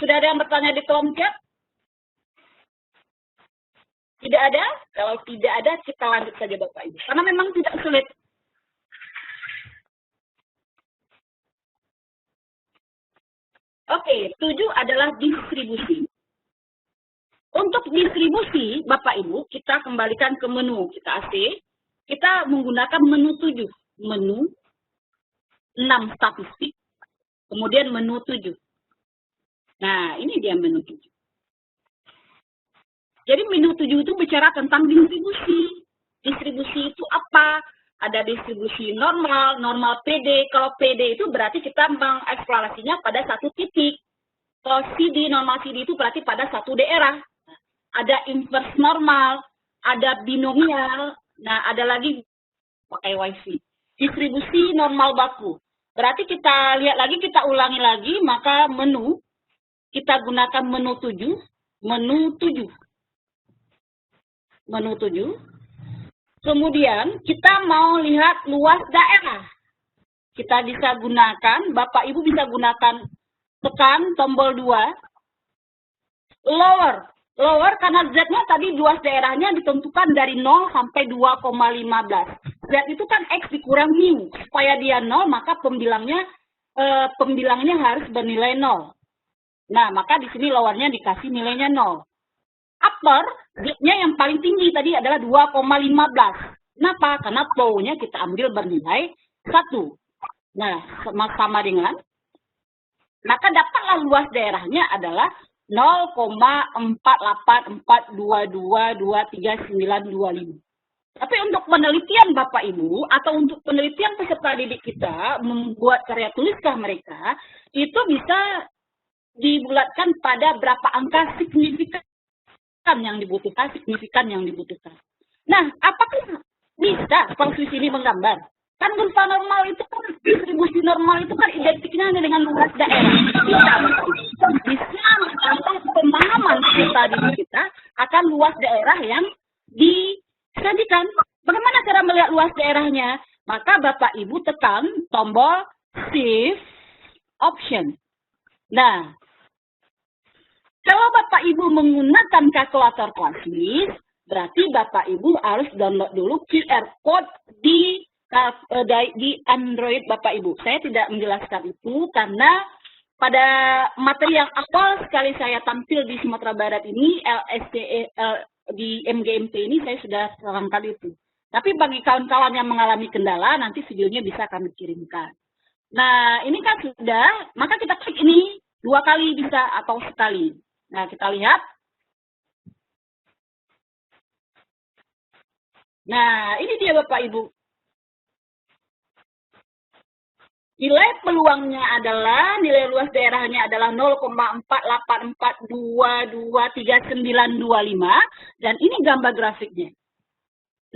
Sudah ada yang bertanya di kolom chat? Tidak ada? Kalau tidak ada, kita lanjut saja Bapak Ibu. Karena memang tidak sulit. Oke, 7 adalah distribusi. Untuk distribusi, Bapak Ibu, kita kembalikan ke menu. Kita AC. Kita menggunakan menu 7. Menu 6 statistik. Kemudian menu 7. Nah, ini dia menu 7. Jadi menu 7 itu bicara tentang distribusi. Distribusi itu apa? Ada distribusi normal, normal PD. Kalau PD itu berarti kita mengeksplorasinya pada satu titik. Kalau CD, normal CD itu berarti pada satu daerah. Ada inverse normal, ada binomial. Nah, ada lagi pakai WiFi. Distribusi normal baku. Berarti kita lihat lagi, kita ulangi lagi, maka menu, kita gunakan menu 7. Menu 7. Menu 7. Kemudian kita mau lihat luas daerah. Kita bisa gunakan, Bapak Ibu bisa gunakan tekan tombol 2. Lower. Lower karena Z-nya tadi luas daerahnya ditentukan dari 0 sampai 2,15. Z itu kan X dikurang mu. Supaya dia 0, maka pembilangnya harus bernilai 0. Nah, maka di sini lowernya dikasih nilainya 0. Upper, Z-nya yang paling tinggi tadi adalah 2,15. Kenapa? Karena flow-nya kita ambil bernilai 1. Nah, sama dengan, maka dapatlah luas daerahnya adalah 0,48422239925. Tapi untuk penelitian Bapak Ibu, atau untuk penelitian peserta didik kita, membuat karya tuliskah mereka, itu bisa dibulatkan pada berapa angka signifikan yang dibutuhkan, Nah, apakah bisa konstruksi ini menggambar? Kan kurva normal itu kan, distribusi normal itu kan identiknya dengan luas daerah. Bisa atau pemahaman peserta didik kita akan luas daerah yang disajikan. Bagaimana cara melihat luas daerahnya? Maka Bapak Ibu tekan tombol Shift Option. Nah, kalau Bapak Ibu menggunakan kalkulator class list, berarti Bapak Ibu harus download dulu QR code di Android Bapak Ibu. Saya tidak menjelaskan itu karena pada materi yang awal sekali saya tampil di Sumatera Barat ini, LSTE di MGMT ini saya sudah terangkan itu. Tapi bagi kawan-kawan yang mengalami kendala, nanti videonya bisa kami kirimkan. Nah, ini kan sudah, maka kita klik ini 2 kali bisa atau sekali. Nah, kita lihat. Nah, ini dia Bapak Ibu. Nilai peluangnya adalah, nilai luas daerahnya adalah 0,484223925, dan ini gambar grafiknya.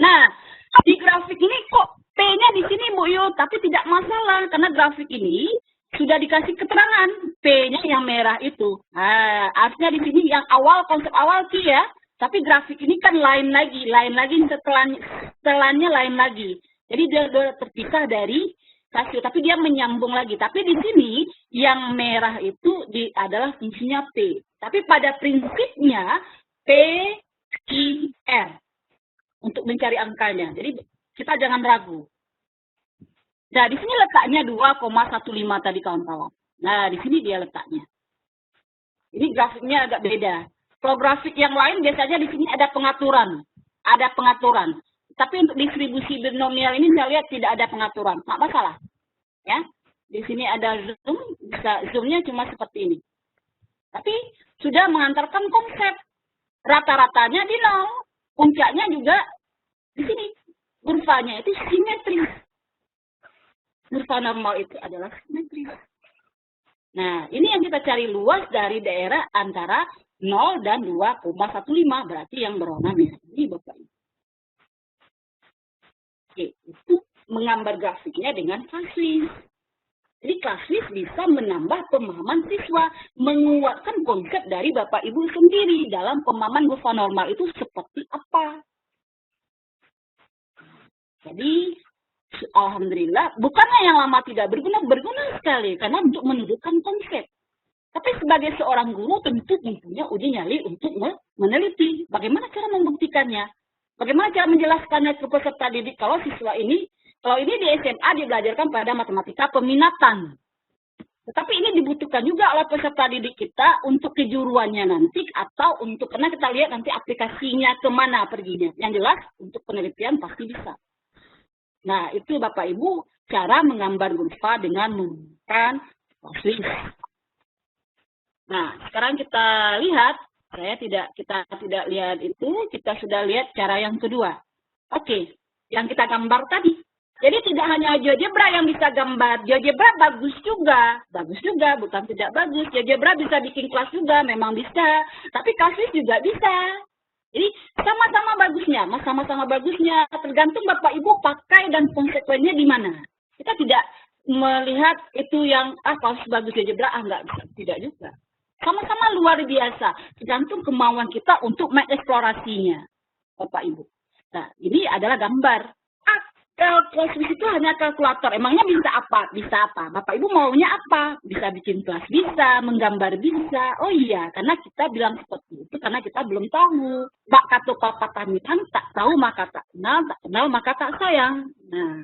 Nah, di grafik ini kok P-nya di sini Bu Yu, tapi tidak masalah, karena grafik ini sudah dikasih keterangan, P-nya yang merah itu. Nah, artinya di sini yang awal, konsep awal sih ya, tapi grafik ini kan lain lagi, setelahnya lain lagi. Jadi dia terpisah dari rasio, tapi dia menyambung lagi. Tapi di sini yang merah itu adalah fungsinya P. Tapi pada prinsipnya P, I, R untuk mencari angkanya. Jadi kita jangan ragu. Nah, di sini letaknya 2,15 tadi kawan-kawan. Nah, di sini dia letaknya. Ini grafiknya agak beda. Kalau grafik yang lain biasanya di sini ada pengaturan. Ada pengaturan. Tapi untuk distribusi binomial ini saya lihat tidak ada pengaturan. Nggak masalah. Ya, di sini ada zoom, bisa zoomnya cuma seperti ini. Tapi sudah mengantarkan konsep. Rata-ratanya di 0. Puncaknya juga di sini. Kurvanya itu simetris. Kurva normal itu adalah simetris. Nah, ini yang kita cari luas dari daerah antara 0 dan 2,15. Berarti yang berwarna merah ini Bapak Ibu. Oke, itu menggambar grafiknya dengan classwiz. Jadi classwiz bisa menambah pemahaman siswa, menguatkan konsep dari Bapak Ibu sendiri dalam pemahaman kurva normal itu seperti apa. Jadi, alhamdulillah, bukannya yang lama tidak berguna, berguna sekali karena untuk menunjukkan konsep. Tapi sebagai seorang guru tentu mempunyai uji nyali untuk meneliti. Bagaimana cara membuktikannya? Bagaimana cara menjelaskannya ke peserta didik kalau siswa ini, kalau ini di SMA dibelajarkan pada matematika peminatan. Tetapi ini dibutuhkan juga oleh peserta didik kita untuk kejuruannya nanti atau untuk, karena kita lihat nanti aplikasinya kemana perginya. Yang jelas untuk penelitian pasti bisa. Nah, itu Bapak Ibu cara menggambar kurva dengan menggunakan classwiz. Nah, sekarang kita lihat. Kita tidak lihat itu, kita sudah lihat cara yang kedua. Oke, yang kita gambar tadi. Jadi tidak hanya GeoGebra yang bisa gambar. GeoGebra bagus juga, bukan tidak bagus. GeoGebra bisa bikin kelas juga, memang bisa. Tapi classwiz juga bisa. Jadi sama-sama bagusnya, tergantung Bapak Ibu pakai dan konsekuensinya di mana. Kita tidak melihat itu yang kalau bagus GeoGebra, enggak bisa, tidak juga. Sama-sama luar biasa, tergantung kemauan kita untuk mengeksplorasinya, Bapak Ibu. Nah, ini adalah gambar. Classwiz itu hanya kalkulator. Emangnya bisa apa? Bisa apa? Bapak Ibu maunya apa? Bisa bikin kelas? Bisa. Menggambar? Bisa. Oh iya, karena kita bilang seperti itu karena kita belum tahu. Bak kata papa tamitan, tak tahu maka tak kenal maka tak sayang. Nah,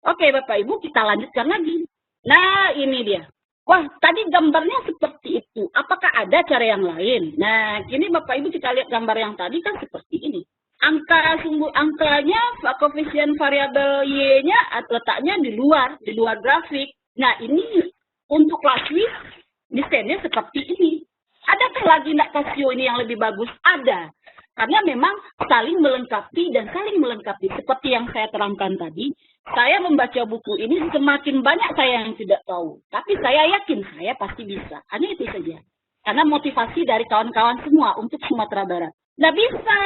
oke Bapak Ibu, kita lanjutkan lagi. Nah, ini dia. Wah, tadi gambarnya seperti itu. Apakah ada cara yang lain? Nah, kini Bapak Ibu kita lihat gambar yang tadi kan seperti ini. Angkanya, koefisien variabel Y-nya letaknya di luar grafik. Nah, ini untuk classwiz desainnya seperti ini. Adakah lagi Casio ini yang lebih bagus? Ada. Karena memang saling melengkapi dan saling melengkapi. Seperti yang saya terangkan tadi, saya membaca buku ini semakin banyak saya yang tidak tahu. Tapi saya yakin saya pasti bisa. Hanya itu saja. Karena motivasi dari kawan-kawan semua untuk Sumatera Barat. Nah bisa.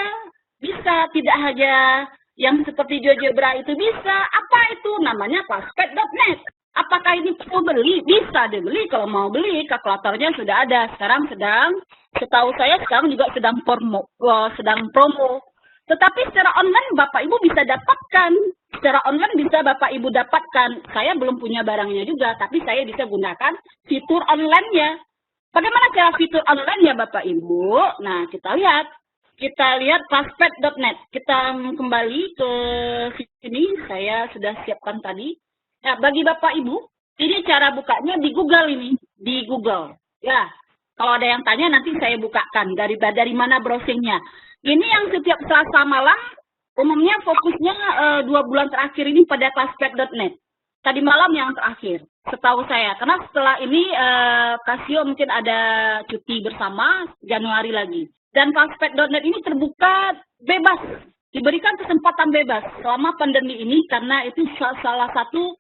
Tidak hanya yang seperti GeoGebra itu bisa. Apa itu? Namanya Classpath.net. Apakah ini perlu beli? Bisa dibeli kalau mau beli. Kalkulatornya sudah ada. Setahu saya sekarang juga sedang promo. Tetapi secara online Bapak Ibu bisa dapatkan. Secara online bisa Bapak Ibu dapatkan. Saya belum punya barangnya juga, tapi saya bisa gunakan fitur online-nya. Bagaimana cara fitur online-nya Bapak Ibu? Nah, kita lihat Classpath.net. Kita kembali ke sini. Saya sudah siapkan tadi. Nah, bagi Bapak Ibu, ini cara bukanya di Google ini. Di Google. Ya, kalau ada yang tanya nanti saya bukakan dari mana browsingnya. Ini yang setiap Selasa malam Umumnya fokusnya 2 bulan terakhir ini pada classpack.net. Tadi malam yang terakhir, setahu saya. Karena setelah ini Casio mungkin ada cuti bersama, Januari lagi. Dan classpack.net ini terbuka bebas, diberikan kesempatan bebas selama pandemi ini karena itu salah satu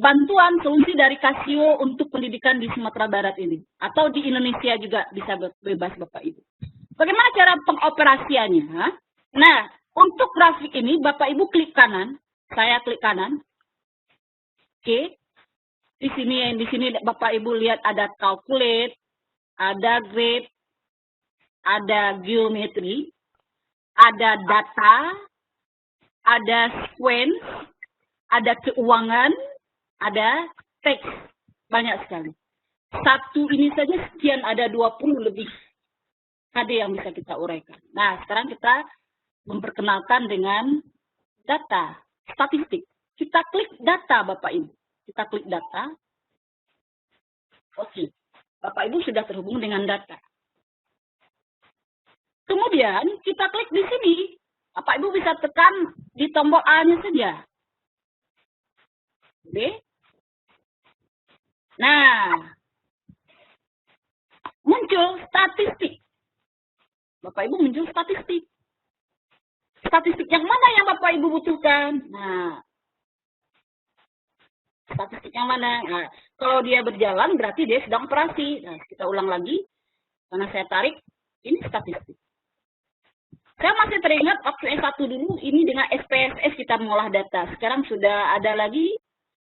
bantuan solusi dari Casio untuk pendidikan di Sumatera Barat ini. Atau di Indonesia juga bisa bebas Bapak Ibu. Bagaimana cara pengoperasiannya? Nah, untuk grafik ini Bapak Ibu klik kanan, saya klik kanan. Oke. Di sini Bapak Ibu lihat ada calculate, ada grade, ada geometri, ada data, ada sequence, ada keuangan, ada teks. Banyak sekali. Satu ini saja sekian, ada 20 lebih KD yang bisa kita uraikan. Nah, sekarang kita memperkenalkan dengan data, statistik. Kita klik data, Bapak Ibu. Kita klik data. Oke, Bapak Ibu sudah terhubung dengan data. Kemudian kita klik di sini. Bapak Ibu bisa tekan di tombol A-nya saja. Oke. Nah, muncul statistik. Bapak Ibu muncul statistik. Statistik yang mana yang Bapak Ibu butuhkan? Nah, statistik yang mana? Nah, kalau dia berjalan berarti dia sedang operasi. Nah, kita ulang lagi. Karena saya tarik, ini statistik. Saya masih teringat waktu S1 dulu, ini dengan SPSS kita mengolah data. Sekarang sudah ada lagi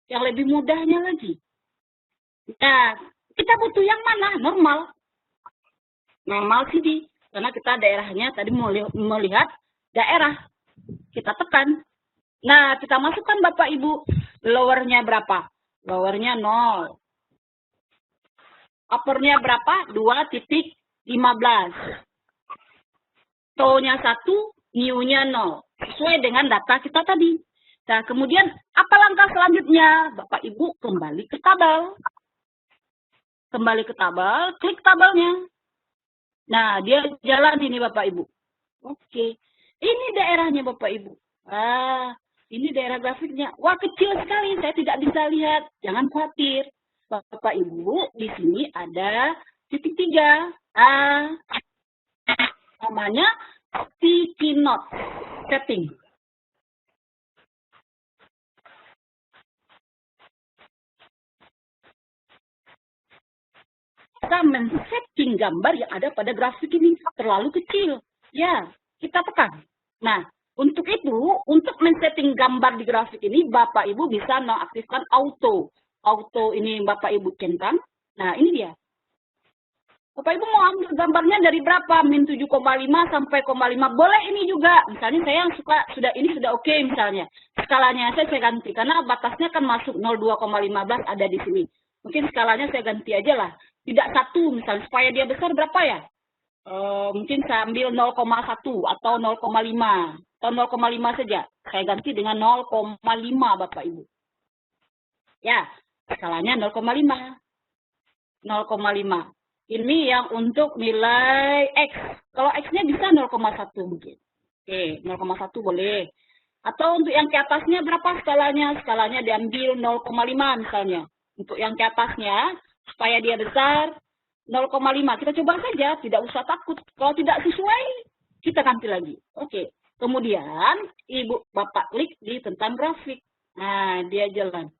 yang lebih mudahnya lagi. Nah, kita butuh yang mana? Normal. Normal CD. Karena kita daerahnya tadi melihat daerah. Kita tekan. Nah, kita masukkan Bapak Ibu. Lowernya berapa? Lowernya 0. Uppernya berapa? 2.15. Tau-nya 1, new-nya 0. Sesuai dengan data kita tadi. Nah, kemudian apa langkah selanjutnya? Bapak Ibu kembali ke tabel. Kembali ke tabel, klik tabelnya. Nah, dia jalan ini Bapak Ibu. Oke. Ini daerahnya Bapak Ibu. Ini daerah grafiknya. Wah, kecil sekali. Saya tidak bisa lihat. Jangan khawatir. Bapak Ibu, di sini ada titik 3. Namanya sticky note setting. Kita men-setting gambar yang ada pada grafik ini terlalu kecil. Ya, kita tekan. Nah, untuk itu, untuk men-setting gambar di grafik ini, Bapak Ibu bisa mengaktifkan auto. Auto ini Bapak Ibu centang. Nah, ini dia. Bapak Ibu mau ambil gambarnya dari berapa? Min 7,5 sampai 0,5. Boleh ini juga. Misalnya saya yang suka ini sudah oke misalnya. Skalanya saya ganti karena batasnya kan masuk 0,2,15 ada di sini. Mungkin skalanya saya ganti aja lah. Tidak 1 misalnya supaya dia besar berapa ya? Mungkin saya ambil 0,1 atau 0,5 atau 0,5 saja. Saya ganti dengan 0,5 Bapak Ibu. Ya, skalanya 0,5. 0,5. Ini yang untuk nilai X. Kalau X-nya bisa 0,1 mungkin. Oke, 0,1 boleh. Atau untuk yang ke atasnya berapa skalanya? Skalanya diambil 0,5 misalnya. Untuk yang ke atasnya, supaya dia besar, 0,5. Kita coba saja, tidak usah takut. Kalau tidak sesuai, kita ganti lagi. Oke. Kemudian, Ibu Bapak klik di tentang grafik. Nah, dia jalan.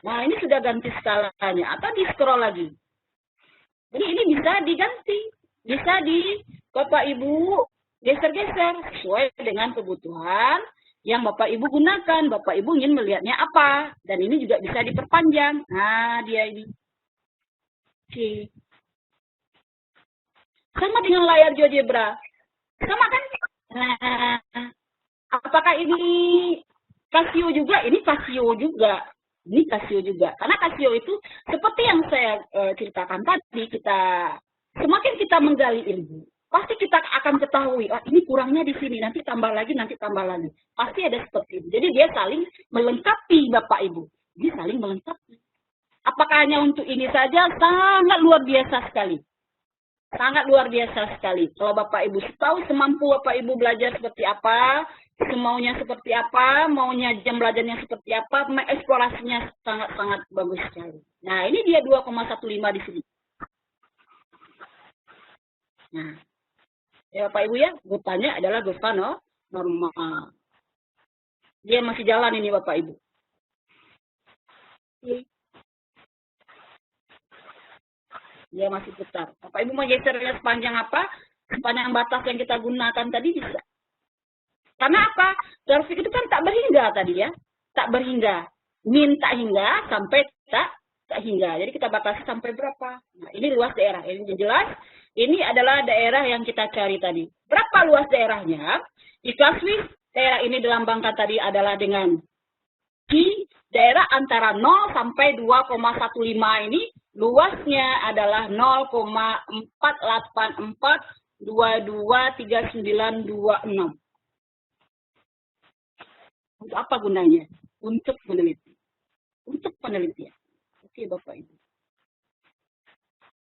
Nah, ini sudah ganti skalanya. Atau di scroll lagi. Jadi ini bisa diganti. Bisa Bapak Ibu geser-geser sesuai dengan kebutuhan yang Bapak Ibu gunakan. Bapak Ibu ingin melihatnya apa. Dan ini juga bisa diperpanjang. Nah, dia ini. Oke. Sama dengan layar GeoGebra. Sama kan? Nah, apakah ini Casio juga? Ini Casio juga. Ini Casio juga. Karena Casio itu seperti yang saya ceritakan tadi, semakin kita menggali ilmu, pasti kita akan ketahui, ini kurangnya di sini, nanti tambah lagi. Pasti ada seperti itu. Jadi dia saling melengkapi Bapak Ibu. Dia saling melengkapi. Apakah hanya untuk ini saja? Sangat luar biasa sekali. Sangat luar biasa sekali. Kalau Bapak Ibu tahu semampu Bapak Ibu belajar seperti apa, semaunya seperti apa, maunya jam belajarnya seperti apa, mengeksplorasinya sangat-sangat bagus sekali. Nah, ini dia 2,15 di sini. Nah, ya Bapak Ibu ya, getahnya adalah getah normal. Dia masih jalan ini Bapak Ibu. Dia masih putar. Bapak Ibu mau gesernya sepanjang apa? Sepanjang batas yang kita gunakan tadi bisa. Karena apa? Grafik itu kan tak berhingga tadi ya. Tak berhingga. Min tak hingga sampai tak hingga. Jadi kita batasi sampai berapa? Nah, ini luas daerah. Ini jelas. Ini adalah daerah yang kita cari tadi. Berapa luas daerahnya? Di kelas Swiss, daerah ini dilambangkan tadi adalah dengan di daerah antara 0 sampai 2,15 ini luasnya adalah 0,484223926. Untuk apa gunanya? Untuk meneliti. Untuk penelitian. Oke, Bapak Ibu.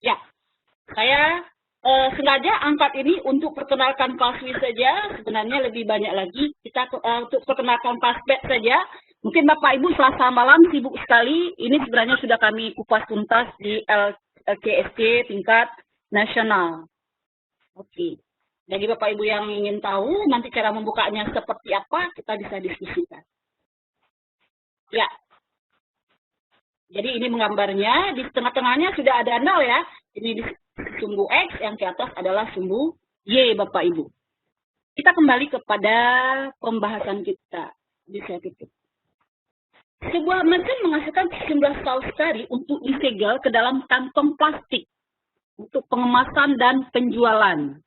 Ya, saya sengaja angkat ini untuk perkenalkan kelas Swiss saja. Sebenarnya lebih banyak lagi. Kita untuk perkenalkan kelas BET saja. Mungkin Bapak Ibu Selasa malam sibuk sekali. Ini sebenarnya sudah kami kupas tuntas di LKSC tingkat nasional. Oke. Jadi Bapak Ibu yang ingin tahu nanti cara membukanya seperti apa, kita bisa diskusikan. Ya. Jadi ini menggambarnya, di tengah-tengahnya sudah ada 0 ya. Ini di sumbu X, yang ke atas adalah sumbu Y Bapak Ibu. Kita kembali kepada pembahasan kita. Bisa tutup. Sebuah mesin menghasilkan sejumlah saus kari untuk disegel ke dalam kantong plastik untuk pengemasan dan penjualan.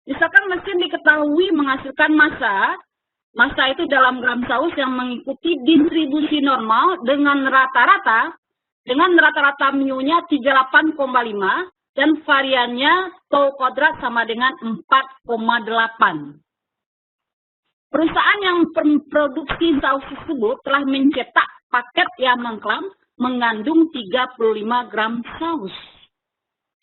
Misalkan mesin diketahui menghasilkan massa itu dalam gram saus yang mengikuti distribusi normal dengan rata-rata mu-nya 38,5 dan variannya tau kuadrat sama dengan 4,8. Perusahaan yang memproduksi saus tersebut telah mencetak paket yang mengandung 35 gram saus.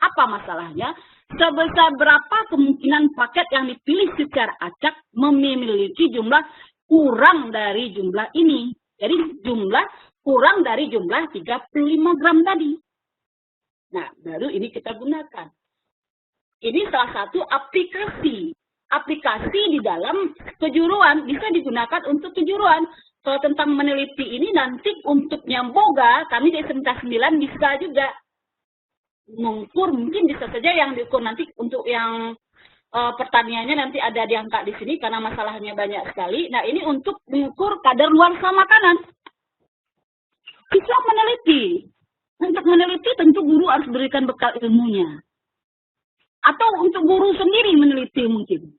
Apa masalahnya? Sebesar berapa kemungkinan paket yang dipilih secara acak memiliki jumlah kurang dari jumlah ini? Jadi jumlah kurang dari jumlah 35 gram tadi. Nah, baru ini kita gunakan. Ini salah satu aplikasi di dalam kejuruan, bisa digunakan untuk kejuruan. Kalau tentang meneliti ini nanti untuk yang boga, kami di SMK 9 bisa juga mengukur, mungkin bisa saja yang diukur nanti untuk yang pertaniannya nanti ada diangkat di sini karena masalahnya banyak sekali. Nah, ini untuk mengukur kadar nuansa makanan. Bisa meneliti. Untuk meneliti tentu guru harus berikan bekal ilmunya. Atau untuk guru sendiri meneliti mungkin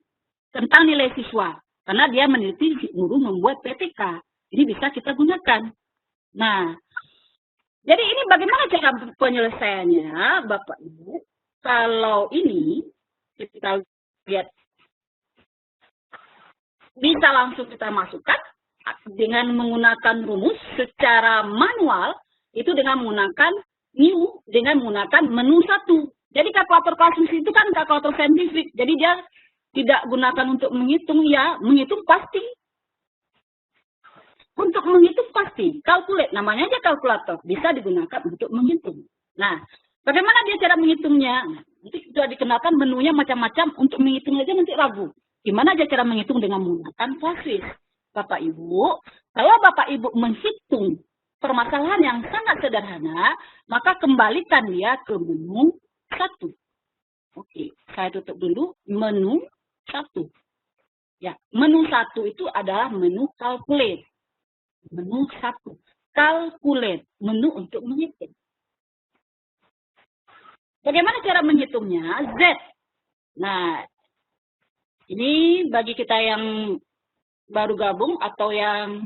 tentang nilai siswa. Karena dia meneliti, guru membuat PTK. Ini bisa kita gunakan. Nah, jadi ini bagaimana cara penyelesaiannya, Bapak Ibu? Kalau ini, kita lihat, bisa langsung kita masukkan dengan menggunakan rumus secara manual, itu dengan menggunakan menu 1. Jadi kalkulator kalkulus itu kan kalkulator saintifik. Jadi dia tidak gunakan untuk menghitung, ya menghitung pasti. Untuk menghitung pasti, calculate, namanya aja kalkulator, bisa digunakan untuk menghitung. Nah, bagaimana dia cara menghitungnya? Nanti sudah dikenalkan menunya macam-macam, untuk menghitung aja nanti ragu. Gimana aja cara menghitung dengan menggunakan kelas Swiss? Bapak Ibu, kalau Bapak Ibu menghitung permasalahan yang sangat sederhana, maka kembalikan dia ke menu 1. Oke, saya tutup dulu menu 1. Ya, menu 1 itu adalah menu calculate. Menu 1. Calculate. Menu untuk menghitung. Bagaimana cara menghitungnya? Z. Nah, ini bagi kita yang baru gabung atau yang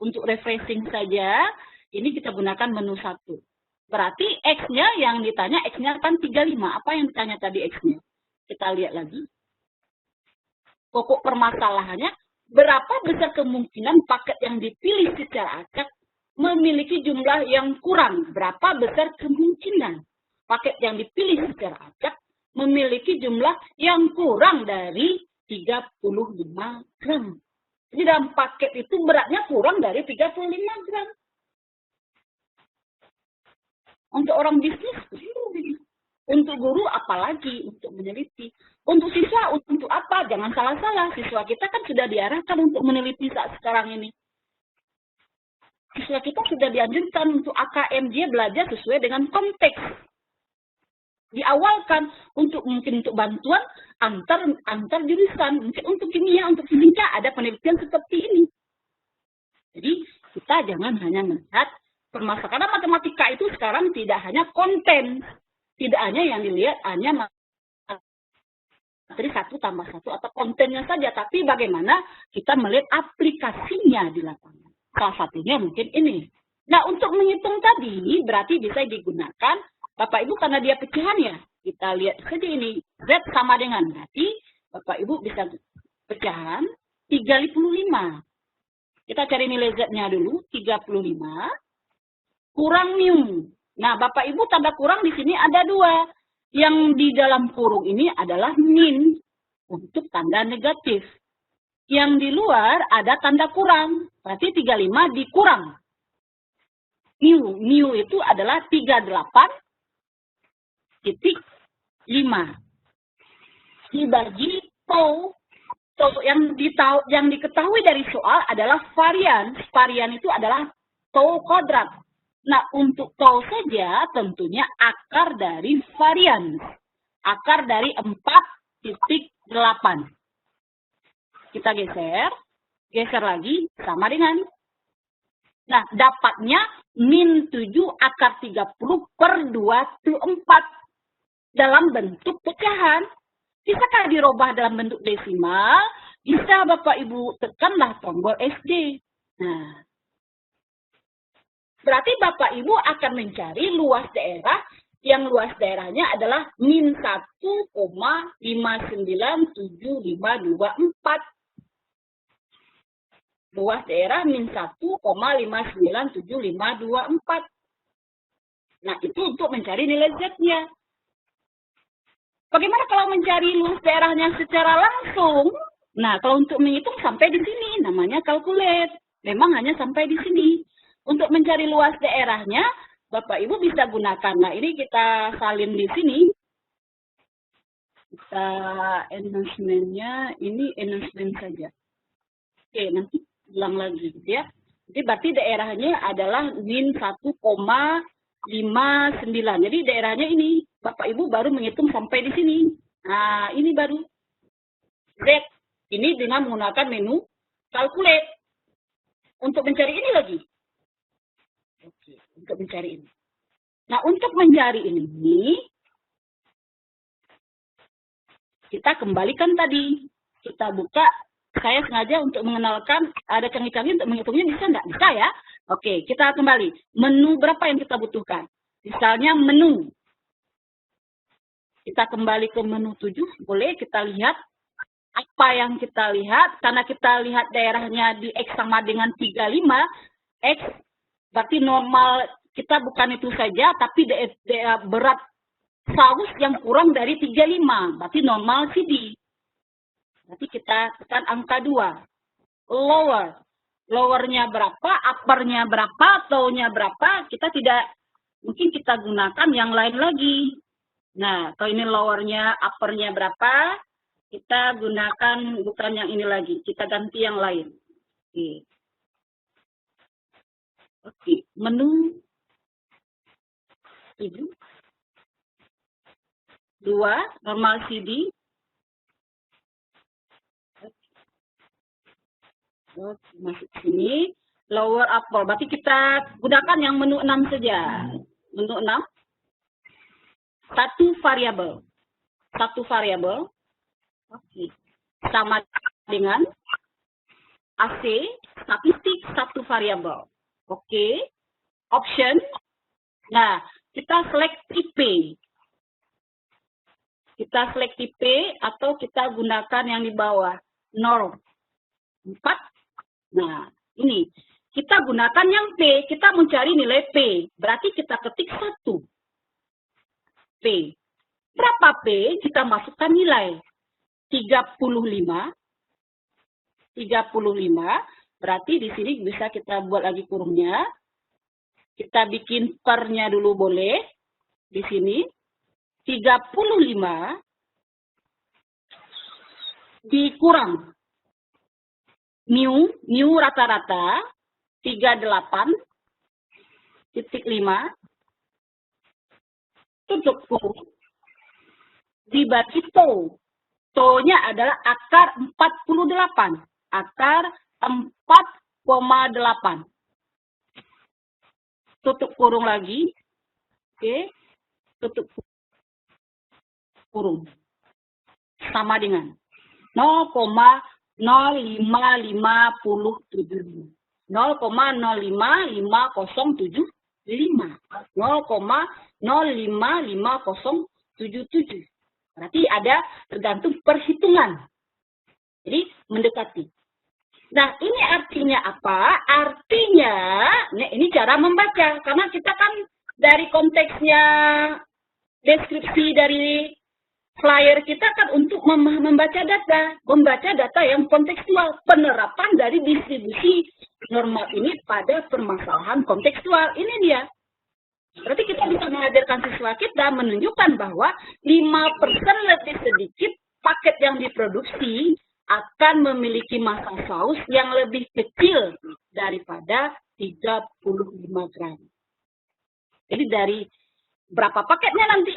untuk refreshing saja, ini kita gunakan menu 1. Berarti X-nya yang ditanya, X-nya kan 35. Apa yang ditanya tadi X-nya? Kita lihat lagi. Pokok permasalahannya, berapa besar kemungkinan paket yang dipilih secara acak memiliki jumlah yang kurang? Berapa besar kemungkinan? paket yang dipilih secara acak memiliki jumlah yang kurang dari 35 gram. Jadi dalam paket itu beratnya kurang dari 35 gram. Untuk orang bisnis, untuk guru apalagi untuk meneliti. Untuk siswa untuk apa? Jangan salah-salah. Siswa kita kan sudah diarahkan untuk meneliti saat sekarang ini. Siswa kita sudah dianjurkan untuk AKMJ belajar sesuai dengan konteks. Diawalkan mungkin untuk bantuan antar jurusan. Mungkin untuk kimia, untuk fisika ada penelitian seperti ini. Jadi kita jangan hanya melihat permasalahan. Karena matematika itu sekarang tidak hanya konten. Tidak hanya yang dilihat hanya materi 1 tambah 1 atau kontennya saja. Tapi bagaimana kita melihat aplikasinya di lapangan. Salah satunya mungkin ini. Nah, untuk menghitung tadi berarti bisa digunakan Bapak Ibu karena dia pecahan ya. Kita lihat saja ini. Z sama dengan berarti Bapak Ibu bisa pecahan 35. Kita cari nilai Z-nya dulu, 35 kurang mu. Nah, Bapak Ibu tanda kurang di sini ada 2. Yang di dalam kurung ini adalah min untuk tanda negatif. Yang di luar ada tanda kurang. Berarti 35 dikurang. Mu itu adalah 38,5 dibagi tau. Yang diketahui dari soal adalah varian. Varian itu adalah tau kuadrat. Nah, untuk tau saja tentunya akar dari varian. Akar dari 4,8. Kita geser lagi sama dengan. Nah, dapatnya min 7 akar 30 per 24 dalam bentuk pecahan. Bisakah dirubah dalam bentuk desimal? Bisa Bapak Ibu tekanlah tombol SD. Nah, berarti Bapak Ibu akan mencari luas daerah yang luas daerahnya adalah min 1,597524. Luas daerah min 1,597524. Nah, itu untuk mencari nilai Z-nya. Bagaimana kalau mencari luas daerahnya secara langsung? Nah, kalau untuk menghitung sampai di sini, namanya calculate. Memang hanya sampai di sini. Untuk mencari luas daerahnya, Bapak Ibu bisa gunakan. Nah, ini kita salin di sini. Kita enhancement-nya, ini enhancement saja. Oke, nanti ulang lagi gitu ya. Jadi berarti daerahnya adalah min 1,59. Jadi daerahnya ini. Bapak Ibu baru menghitung sampai di sini. Nah, ini baru Z. Ini dengan menggunakan menu calculate. Untuk mencari ini lagi. Oke, untuk mencari ini. Nah, untuk mencari ini, kita kembalikan tadi. Kita buka. Saya sengaja untuk mengenalkan ada canggih-canggih untuk menghitungnya bisa nggak? Bisa ya. Oke, kita kembali. Menu berapa yang kita butuhkan? Misalnya menu. Kita kembali ke menu 7, boleh kita lihat apa yang kita lihat. Karena kita lihat daerahnya di X sama dengan 35, X berarti normal kita bukan itu saja, tapi daerah berat saus yang kurang dari 35, berarti normal CD. Berarti kita tekan angka 2. Lower. Lowernya berapa, uppernya berapa, tau-nya berapa, kita tidak, mungkin kita gunakan yang lain lagi. Nah, kalau ini lowernya, uppernya berapa, kita gunakan bukan yang ini lagi. Kita ganti yang lain. Oke. Oke. Menu 7. 2. Normal CD. Oke. Masuk sini. Lower, upper. Berarti kita gunakan yang menu 6 saja. Menu 6. Satu variabel. Oke. Sama dengan AC, statistik, satu variabel. Oke. Option. Nah, kita select tipe. Kita select tipe atau kita gunakan yang di bawah. Norm. 4. Nah, ini. Kita gunakan yang P. Kita mencari nilai P. Berarti kita ketik 1. P. Berapa P? Kita masukkan nilai. 35. 35. Berarti di sini bisa kita buat lagi kurungnya. Kita bikin pernya dulu boleh. Di sini. 35 dikurang mu rata-rata 38,5 tutup kurung dibagi to. To-nya adalah akar 48. Akar 4,8. Tutup kurung lagi. Oke. Tutup kurung. Sama dengan 0,05575. 0,05575. 0,05577. Berarti ada tergantung perhitungan. Jadi mendekati. Nah, ini artinya apa? Artinya, ini cara membaca. Karena kita kan dari konteksnya deskripsi dari flyer kita kan untuk membaca data yang kontekstual, penerapan dari distribusi normal ini pada permasalahan kontekstual. Ini dia. Berarti kita bisa mengajarkan siswa kita menunjukkan bahwa 5% lebih sedikit paket yang diproduksi akan memiliki massa saus yang lebih kecil daripada 35 gram. Jadi dari berapa paketnya nanti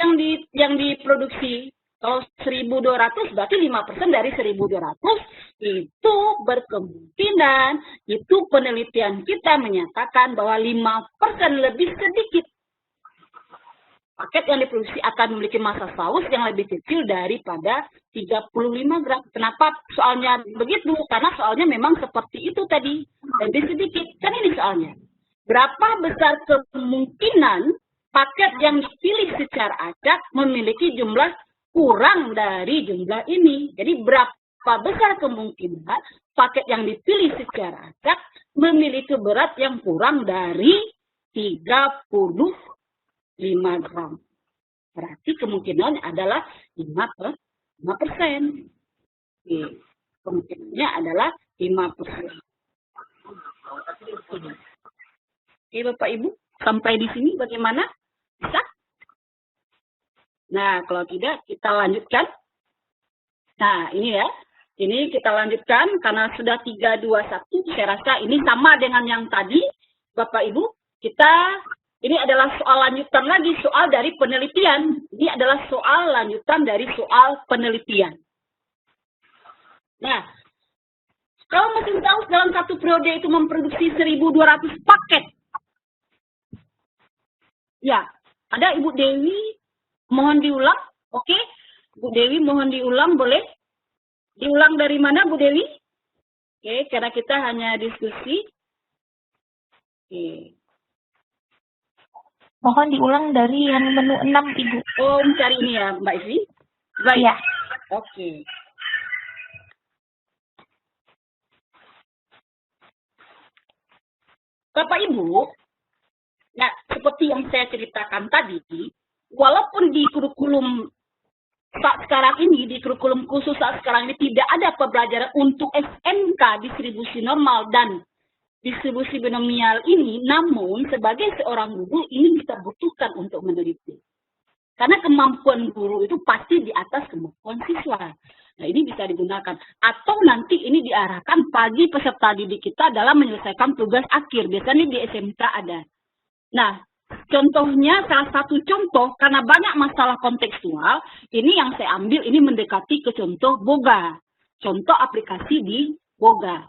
yang diproduksi? Kalau 1.200 berarti 5% dari 1.200 itu berkemungkinan, itu penelitian kita menyatakan bahwa 5% lebih sedikit paket yang diproduksi akan memiliki massa saus yang lebih kecil daripada 35 gram. Kenapa soalnya begitu? Karena soalnya memang seperti itu tadi, lebih sedikit. Kan ini soalnya. Berapa besar kemungkinan paket yang dipilih secara acak memiliki jumlah kurang dari jumlah ini. Jadi berapa besar kemungkinan paket yang dipilih secara acak memiliki berat yang kurang dari 35 gram. Berarti kemungkinan adalah 5%. Kemungkinannya adalah 5%. Oke, Bapak Ibu, sampai di sini bagaimana? Bisa? Nah, kalau tidak kita lanjutkan. Nah, ini ya. Ini kita lanjutkan karena sudah 3, 2, 1. Saya rasa ini sama dengan yang tadi. Bapak Ibu, ini adalah soal lanjutan lagi, soal dari penelitian. Ini adalah soal lanjutan dari soal penelitian. Nah, kalau mesin saus dalam satu periode itu memproduksi 1.200 paket. Ya, ada Ibu Dewi, mohon diulang. Oke, Bu Dewi mohon diulang, boleh? Diulang dari mana, Bu Dewi? Oke, karena kita hanya diskusi. Oke. Mohon diulang dari yang menu 6, Ibu. Oh, mencari ini ya, Mbak Ivy? Baik. Ya. Oke. Bapak Ibu, nah seperti yang saya ceritakan tadi, walaupun di kurikulum saat sekarang ini, di kurikulum khusus saat sekarang ini tidak ada pembelajaran untuk SMK distribusi normal dan distribusi binomial ini, namun sebagai seorang guru ini kita butuhkan untuk meneliti. Karena kemampuan guru itu pasti di atas kemampuan siswa. Nah, ini bisa digunakan. Atau nanti ini diarahkan bagi peserta didik kita dalam menyelesaikan tugas akhir. Biasanya di SMK ada. Nah, contohnya, salah satu contoh, karena banyak masalah kontekstual, ini yang saya ambil, ini mendekati ke contoh Boga. Contoh aplikasi di Boga.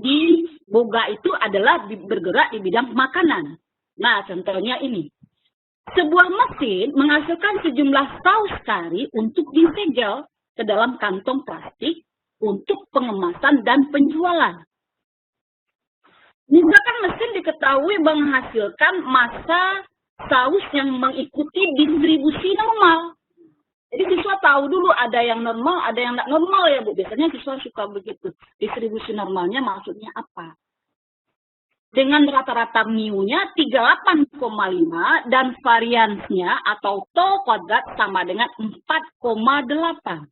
Di Boga itu adalah bergerak di bidang makanan. Nah, contohnya ini. Sebuah mesin menghasilkan sejumlah saus kari untuk disegel ke dalam kantong plastik untuk pengemasan dan penjualan. Misalkan mesin diketahui menghasilkan massa saus yang mengikuti distribusi normal. Jadi siswa tahu dulu ada yang normal, ada yang tidak normal ya Bu. Biasanya siswa suka begitu. Distribusi normalnya maksudnya apa? dengan rata-rata mu-nya 38,5 dan variansnya atau tau kuadrat sama dengan 4,8.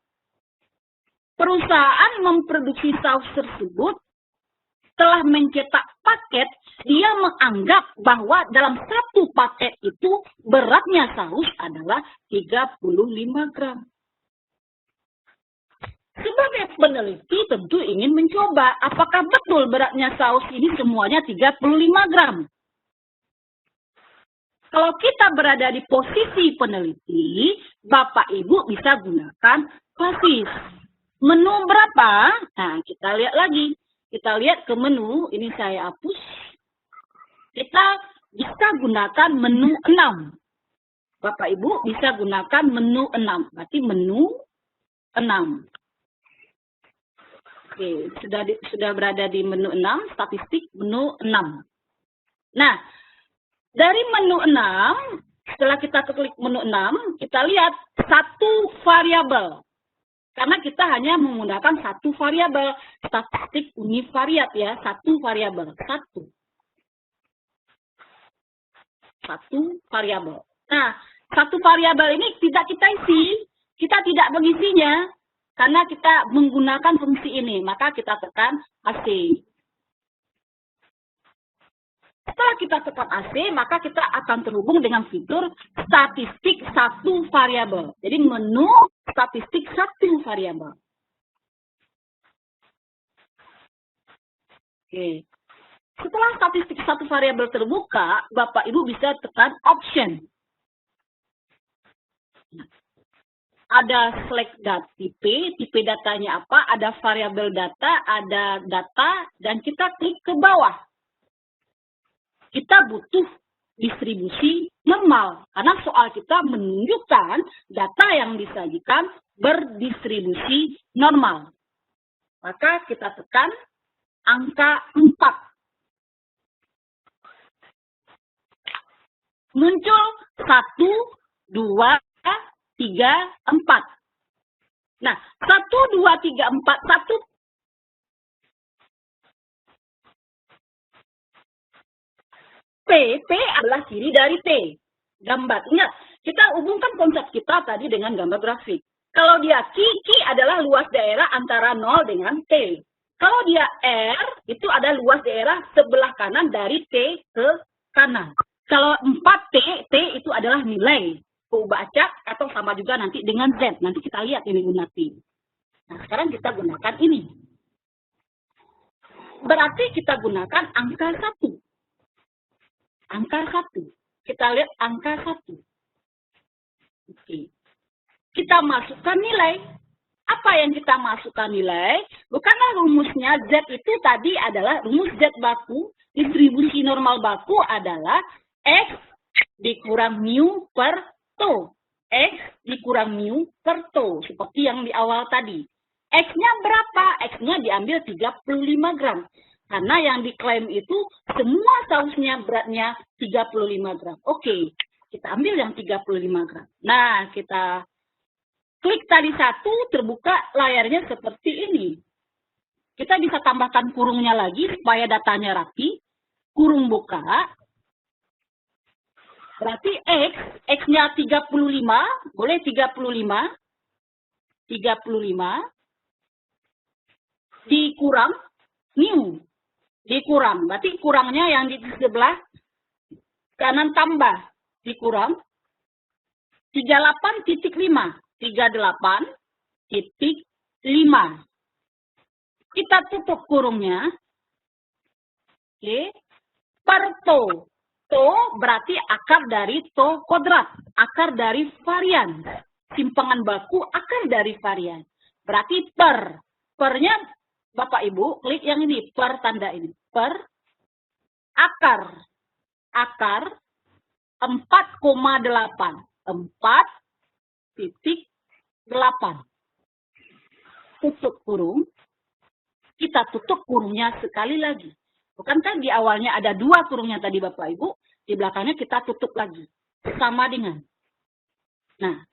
Perusahaan memproduksi saus tersebut telah mencetak paket, dia menganggap bahwa dalam satu paket itu beratnya saus adalah 35 gram. Sebagai peneliti tentu ingin mencoba apakah betul beratnya saus ini semuanya 35 gram. Kalau kita berada di posisi peneliti, Bapak Ibu bisa gunakan basis. Menu berapa? Nah, kita lihat lagi. Kita lihat ke menu, ini saya hapus. Kita bisa gunakan menu 6. Bapak Ibu bisa gunakan menu 6. Berarti menu 6. Oke, sudah berada di menu 6, statistik menu 6. Nah, dari menu 6, setelah kita klik menu 6, kita lihat satu variabel. Karena kita hanya menggunakan satu variabel, statistik univariat ya, satu variabel, satu variabel. Nah, satu variabel ini tidak kita isi, kita tidak mengisinya, karena kita menggunakan fungsi ini, maka kita tekan AC. Setelah kita tekan AC, maka kita akan terhubung dengan fitur statistik satu variabel. Jadi menu statistik satu variabel. Oke. Setelah statistik satu variabel terbuka, Bapak Ibu bisa tekan option. Ada select tipe datanya apa, ada variabel data, ada data, dan kita klik ke bawah. Kita butuh distribusi normal, karena soal kita menunjukkan data yang disajikan berdistribusi normal. Maka kita tekan angka 4. Muncul 1, 2, 3, 4. Nah, 1, 2, 3, 4, 1. P adalah ciri dari T. Gambar. Ingat, kita hubungkan konsep kita tadi dengan gambar grafik. Kalau dia Q adalah luas daerah antara 0 dengan T. Kalau dia R, itu ada luas daerah sebelah kanan dari T ke kanan. Kalau 4T itu adalah nilai. Ubah acak atau sama juga nanti dengan Z. Nanti kita lihat ini nanti. Nah, sekarang kita gunakan ini. Berarti kita gunakan angka 1. Angka 1. Kita lihat angka 1. Oke. Kita masukkan nilai. Apa yang kita masukkan nilai? Bukanlah rumusnya Z itu tadi adalah rumus Z baku. Distribusi normal baku adalah X dikurang mu per tau. X dikurang mu per tau. Seperti yang di awal tadi. X-nya berapa? X-nya diambil 35 gram. Karena yang diklaim itu semua sausnya beratnya 35 gram. Oke, kita ambil yang 35 gram. Nah, kita klik tadi 1, terbuka layarnya seperti ini. Kita bisa tambahkan kurungnya lagi supaya datanya rapi. Kurung buka. Berarti X-nya 35, boleh 35. 35 dikurang mu. Dikurang, berarti kurangnya yang di sebelah kanan tambah, dikurang 38,5. 38,5. Kita tutup kurungnya. Oke. Per tau. Tau berarti akar dari tau kuadrat. Akar dari varian. Simpangan baku akar dari varian. Berarti per. Pernya Bapak Ibu klik yang ini. Per tanda ini. Per. Akar. Akar 4,8. 4,8. Tutup kurung. Kita tutup kurungnya sekali lagi. Bukankah di awalnya ada 2 kurungnya tadi Bapak Ibu? Di belakangnya kita tutup lagi. Sama dengan. Nah.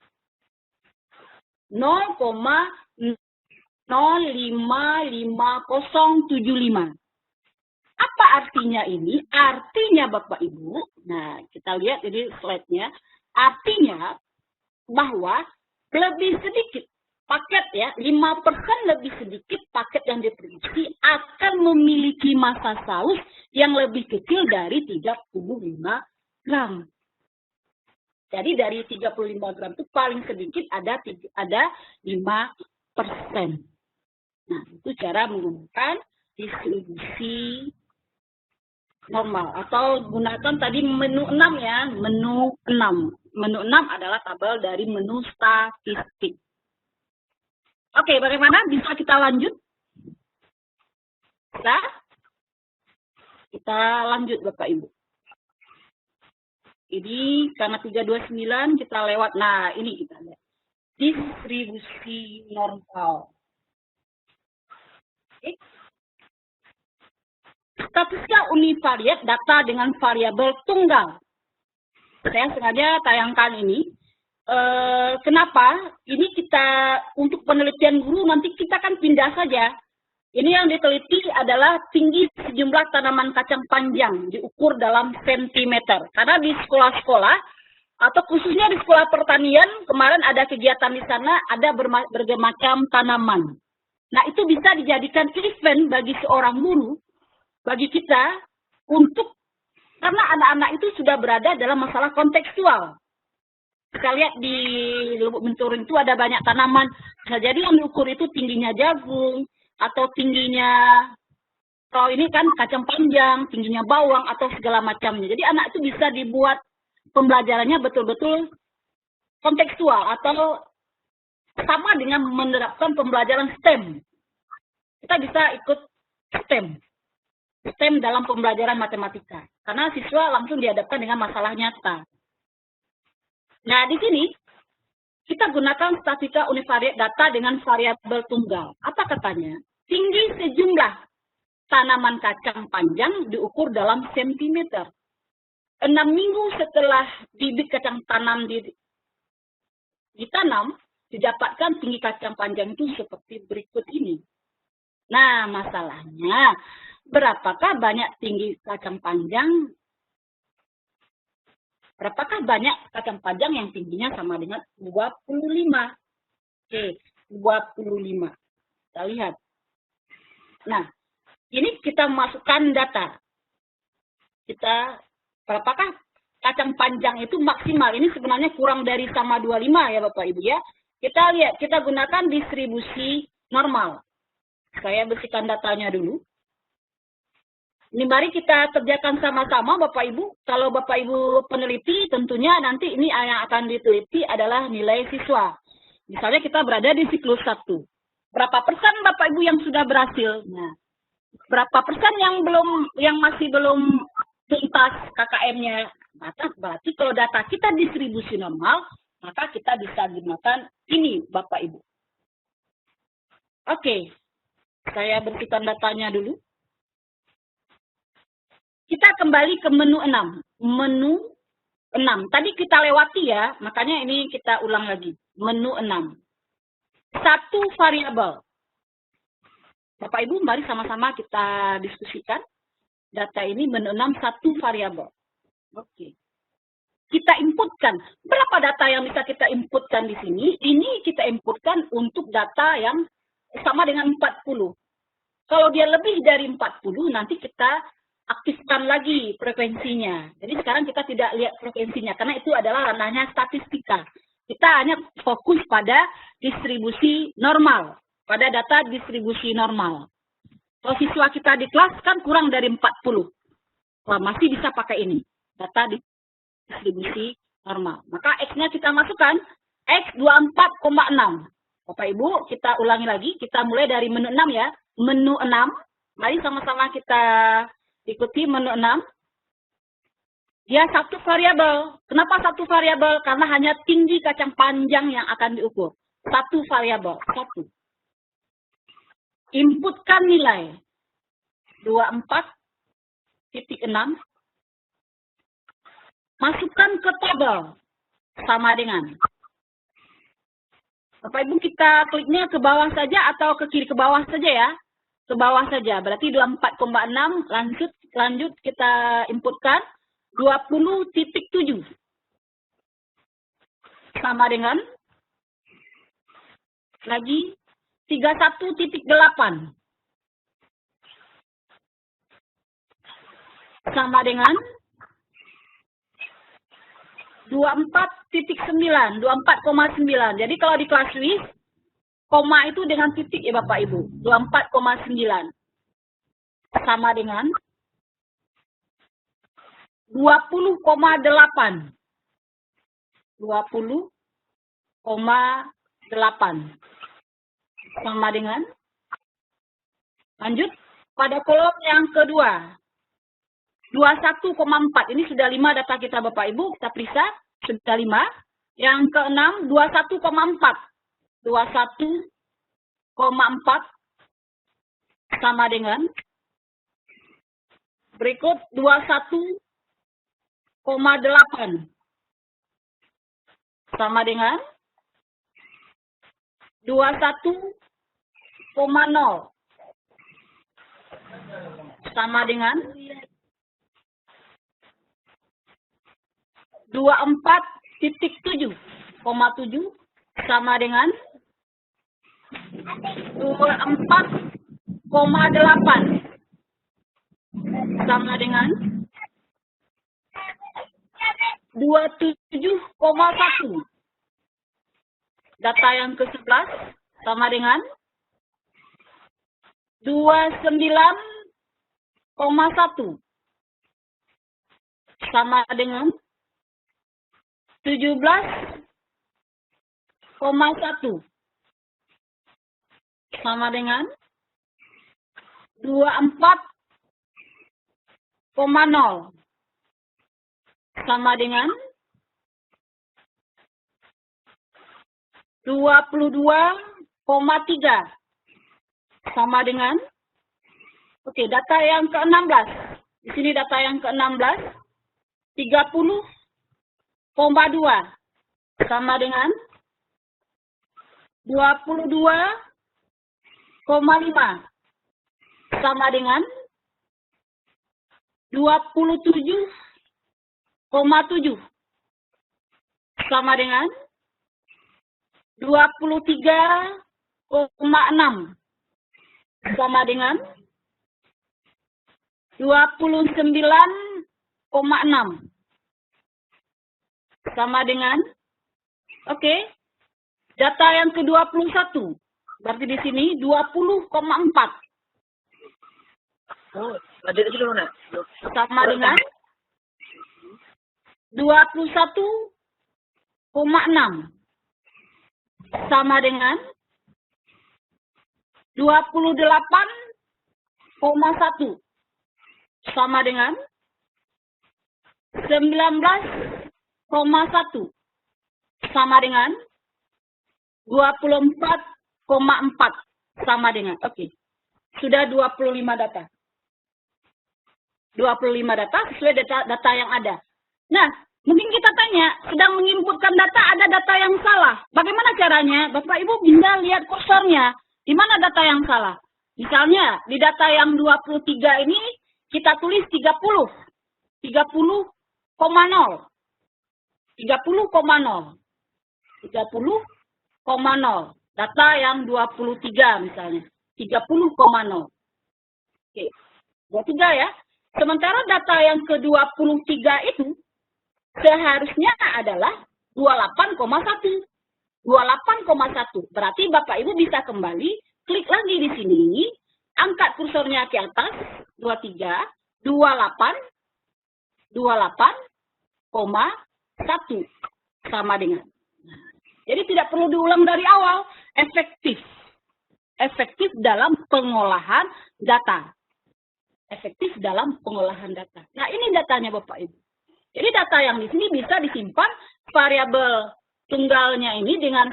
0,05575. Apa artinya ini? Artinya Bapak Ibu, nah kita lihat ini slide-nya, artinya bahwa lebih sedikit paket ya, 5% lebih sedikit paket yang diproduksi akan memiliki massa saus yang lebih kecil dari 35 gram. Jadi dari 35 gram itu paling sedikit ada 5%. Nah, itu cara menggunakan distribusi normal atau gunakan tadi menu 6 ya, menu 6. Menu 6 adalah tabel dari menu statistik. Oke, bagaimana? Bisa kita lanjut? Bisa? Kita lanjut Bapak Ibu. Ini karena 329 kita lewat. Nah, ini kita lihat. Distribusi normal. Oke. Statistika univariat data dengan variabel tunggal. Saya sengaja tayangkan ini. Kenapa? Ini kita untuk penelitian guru nanti kita kan pindah saja. Ini yang diteliti adalah tinggi sejumlah tanaman kacang panjang diukur dalam sentimeter. Karena di sekolah-sekolah atau khususnya di sekolah pertanian kemarin ada kegiatan di sana ada berbagai macam tanaman. Nah itu bisa dijadikan event bagi seorang guru, bagi kita untuk karena anak-anak itu sudah berada dalam masalah kontekstual. Kita lihat di Lubuk Binturong itu ada banyak tanaman. Bisa jadi yang diukur itu tingginya jagung, atau tingginya, kalau ini kan kacang panjang, tingginya bawang, atau segala macamnya. Jadi anak itu bisa dibuat pembelajarannya betul-betul kontekstual, atau sama dengan menerapkan pembelajaran STEM. Kita bisa ikut STEM dalam pembelajaran matematika. Karena siswa langsung dihadapkan dengan masalah nyata. Nah, di sini kita gunakan statistika univariat data dengan variabel tunggal. Apa katanya? Tinggi sejumlah tanaman kacang panjang diukur dalam sentimeter. 6 minggu setelah bibit kacang tanam ditanam, didapatkan tinggi kacang panjang itu seperti berikut ini. Nah, masalahnya, berapakah banyak tinggi kacang panjang? Berapakah banyak kacang panjang yang tingginya sama dengan 25? Oke, 25. Kita lihat. Nah, ini kita masukkan data. Berapakah kacang panjang itu maksimal? Ini sebenarnya kurang dari sama 25 ya Bapak Ibu ya. Kita lihat, kita gunakan distribusi normal. Saya bersihkan datanya dulu. Ini mari kita kerjakan sama-sama Bapak Ibu. Kalau Bapak Ibu peneliti tentunya nanti ini yang akan diteliti adalah nilai siswa. Misalnya kita berada di siklus 1. Berapa persen Bapak Ibu yang sudah berhasil? Nah, berapa persen yang masih belum tuntas KKM-nya? Berarti kalau data kita distribusi normal, maka kita bisa gunakan ini Bapak Ibu. Oke. Saya bersihkan datanya dulu. Kita kembali ke menu 6. Menu 6. Tadi kita lewati ya, makanya ini kita ulang lagi. Menu 6. Satu variabel. Bapak Ibu, mari sama-sama kita diskusikan. Data ini menu 6, satu variabel. Oke. Kita inputkan. Berapa data yang bisa kita inputkan di sini? Ini kita inputkan untuk data yang sama dengan 40. Kalau dia lebih dari 40, nanti kita aktifkan lagi frekuensinya. Jadi sekarang kita tidak lihat frekuensinya, karena itu adalah ranahnya statistika. Kita hanya fokus pada distribusi normal, pada data distribusi normal. Kalau siswa kita di kelas kan kurang dari 40. Wah, masih bisa pakai ini, data distribusi normal. Maka X-nya kita masukkan, X 24,6. Bapak Ibu, kita ulangi lagi, kita mulai dari menu 6 ya. Menu 6, mari sama-sama kita ikuti menu 6. Dia satu variabel. Kenapa satu variabel? Karena hanya tinggi kacang panjang yang akan diukur. Satu variabel, satu. Inputkan nilai 24,6. Masukkan ke tabel. Sama dengan. Bapak Ibu kita kliknya ke bawah saja atau ke kiri ke bawah saja ya. ke bawah saja. Berarti 24,6 lanjut kita inputkan 20.7 sama dengan lagi 31.8 sama dengan 24.9, 24,9. Jadi kalau di kelas Swiss, koma itu dengan titik ya Bapak Ibu. 24,9 sama dengan 20,8. 20,8 sama dengan, lanjut pada kolom yang kedua 21,4. Ini sudah 5 data kita Bapak Ibu, kita periksa sudah 5. Yang ke-6 21,4. 21,4 sama dengan berikut 21,8 sama dengan 21,0 sama dengan 24.7,7 sama dengan 24,8 sama dengan 27,1. Data yang ke-11 sama dengan 29,1 sama dengan 17,1 sama dengan 24,0 sama dengan 22,3 sama dengan, oke, data yang ke-16. Di sini data yang ke-16 30,2 sama dengan 22,5 sama dengan 27,7 sama dengan 23,6 sama dengan 29,6 sama dengan, oke, data yang ke-21. Berarti di sini 20,4 sama dengan 21,6 sama dengan 28,1 sama dengan 19,1 sama dengan 24,4 sama dengan, oke. Sudah 25 data. 25 data sesuai data yang ada. Nah, mungkin kita tanya, sedang menginputkan data, ada data yang salah. Bagaimana caranya? Bapak Ibu bisa lihat kursornya. Di mana data yang salah? Misalnya, di data yang 23 ini, kita tulis 30. 30,0. 30,0. 30,0. Data yang 23 misalnya. 30,0. Oke. 23 ya. Sementara data yang ke-23 itu seharusnya adalah 28,1. 28,1. Berarti Bapak Ibu bisa kembali, klik lagi di sini, angkat kursornya ke atas, 23, 28,1 sama dengan. Jadi tidak perlu diulang dari awal, efektif. Efektif dalam pengolahan data. Efektif dalam pengolahan data. Nah, ini datanya Bapak Ibu. Jadi data yang di sini bisa disimpan variabel tunggalnya ini dengan